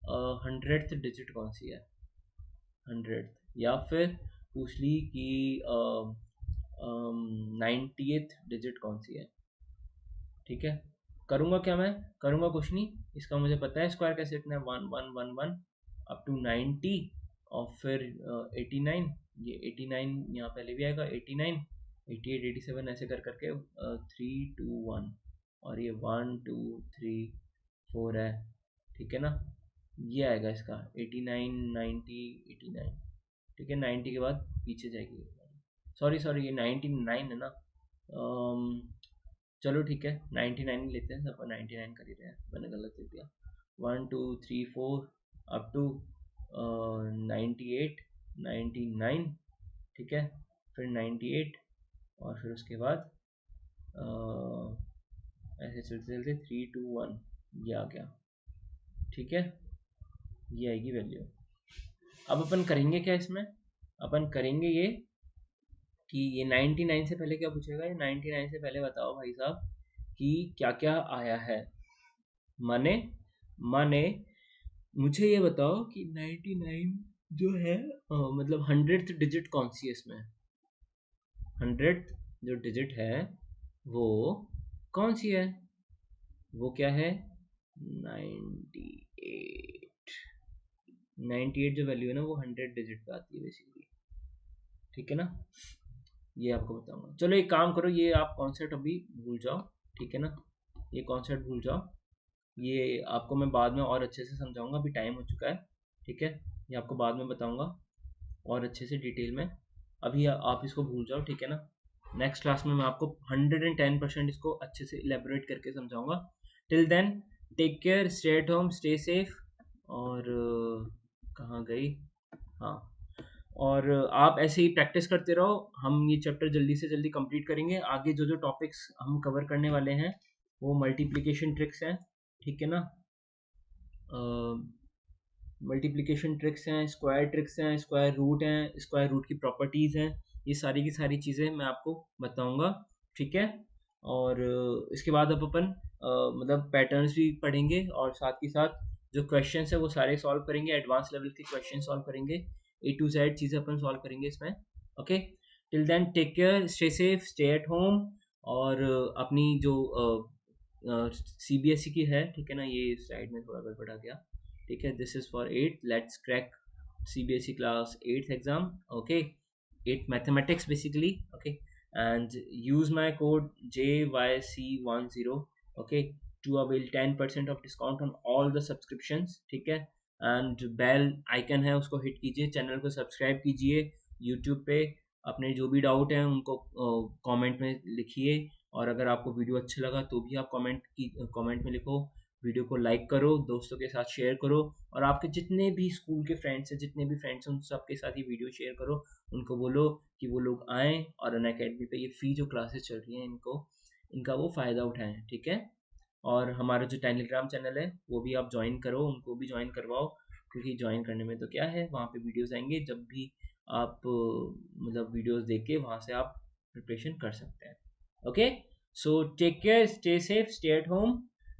100th डिजिट कौन सी है, 100th, या फिर पूछ ली कि 90th डिजिट कौन सी है, ठीक है। करूँगा क्या, मैं करूँगा कुछ नहीं, इसका मुझे पता है स्क्वायर कैसे लिखना है, 1111 अप टू 90, और फिर 89, ये 89 यहाँ पहले भी आएगा, 89, 88, 87 ऐसे कर करके 3 2 1, और ये 1 2 3 4 है, ठीक है ना। ये आएगा इसका 89 90 89, ठीक है। 90 के बाद पीछे जाएगी, सॉरी सॉरी ये 99 है ना। चलो ठीक है, 99 ही लेते हैं, सब 99 कर ही रहे हैं, मैंने गलत लिख दिया। 1 2 3 4 अप टू 98 99, ठीक है। फिर 98, और फिर उसके बाद ऐसे चलते चलते 3 2 1, ये आ गया, ठीक है। ये आएगी वैल्यू। अब अपन करेंगे क्या इसमें, अपन करेंगे ये कि ये 99 से पहले क्या पूछेगा, ये 99 से पहले बताओ भाई साहब कि क्या क्या आया है, माने माने मुझे ये बताओ कि 99 जो है मतलब 100th डिजिट कौन सी है इसमें, 100th जो डिजिट है वो कौन सी है, वो क्या है, 98। 98 जो वैल्यू है ना, वो 100 डिजिट पे आती है बेसिकली, ठीक है ना। ये आपको बताऊंगा। चलो एक काम करो, ये आप कॉन्सेप्ट अभी भूल जाओ, ठीक है ना, ये कॉन्सेप्ट भूल जाओ, ये आपको मैं बाद में और अच्छे से समझाऊंगा, अभी टाइम हो चुका है, ठीक है। ये आपको बाद में बताऊंगा और अच्छे से डिटेल में, अभी आप इसको भूल जाओ, ठीक है ना। नेक्स्ट क्लास में मैं आपको 110% इसको अच्छे से इलेबोरेट करके समझाऊंगा। Till then take care, stay at home, stay safe, और कहाँ गई, हाँ, और आप ऐसे ही प्रैक्टिस करते रहो, हम ये चैप्टर जल्दी से जल्दी कंप्लीट करेंगे। आगे जो जो टॉपिक्स हम कवर करने वाले हैं वो मल्टीप्लिकेशन ट्रिक्स हैं, ठीक है ना, मल्टीप्लिकेशन ट्रिक्स हैं, स्क्वायर ट्रिक्स हैं, स्क्वायर रूट हैं, स्क्वायर रूट की प्रॉपर्टीज़ हैं, ये सारी की सारी चीज़ें मैं आपको बताऊंगा, ठीक है। और इसके बाद अब अपन मतलब पैटर्न्स भी पढ़ेंगे, और साथ ही साथ जो क्वेश्चंस है वो सारे सॉल्व करेंगे, एडवांस लेवल के क्वेश्चन सॉल्व करेंगे, A to Z चीज़ें अपन सॉल्व करेंगे इसमें, okay. Till then take care, stay safe, stay at home, और अपनी जो CBSE की है, ठीक है ना, ये साइड में थोड़ा गड़बड़ा गया, ठीक है। This is for 8, let's crack CBSE class 8th exam, okay, 8 mathematics basically, okay, and use my code JYC10, okay, to avail 10% of discount on all the subscriptions, ठीक है। एंड बेल आइकन है उसको हिट कीजिए, चैनल को सब्सक्राइब कीजिए यूट्यूब पे, अपने जो भी डाउट हैं उनको कमेंट में लिखिए, और अगर आपको वीडियो अच्छा लगा तो भी आप कमेंट में लिखो, वीडियो को लाइक करो, दोस्तों के साथ शेयर करो, और आपके जितने भी स्कूल के फ्रेंड्स हैं, जितने भी फ्रेंड्स हैं, उन सबके साथ ये वीडियो शेयर करो, उनको बोलो कि वो लोग आएँ और अनअकैडमी पे ये फ्री जो क्लासेस चल रही हैं इनको, इनका वो फ़ायदा उठाएं, ठीक है। और हमारा जो टेलीग्राम चैनल है वो भी आप ज्वाइन करो, उनको भी ज्वाइन करवाओ, क्योंकि ज्वाइन करने में तो क्या है, वहाँ पे वीडियोस आएंगे, जब भी आप मतलब वीडियोस देख के वहाँ से आप प्रिपरेशन कर सकते हैं, okay. So take care, stay safe, stay at home,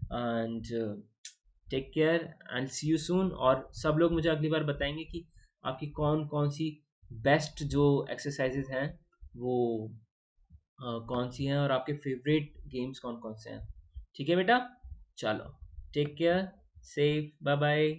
and take care, and see you soon. और सब लोग मुझे अगली बार बताएंगे कि आपकी कौन कौन सी बेस्ट जो एक्सरसाइजेज हैं वो कौन सी हैं, और आपके फेवरेट गेम्स कौन कौन से हैं, ठीक है बेटा। चलो, take care, safe, bye bye.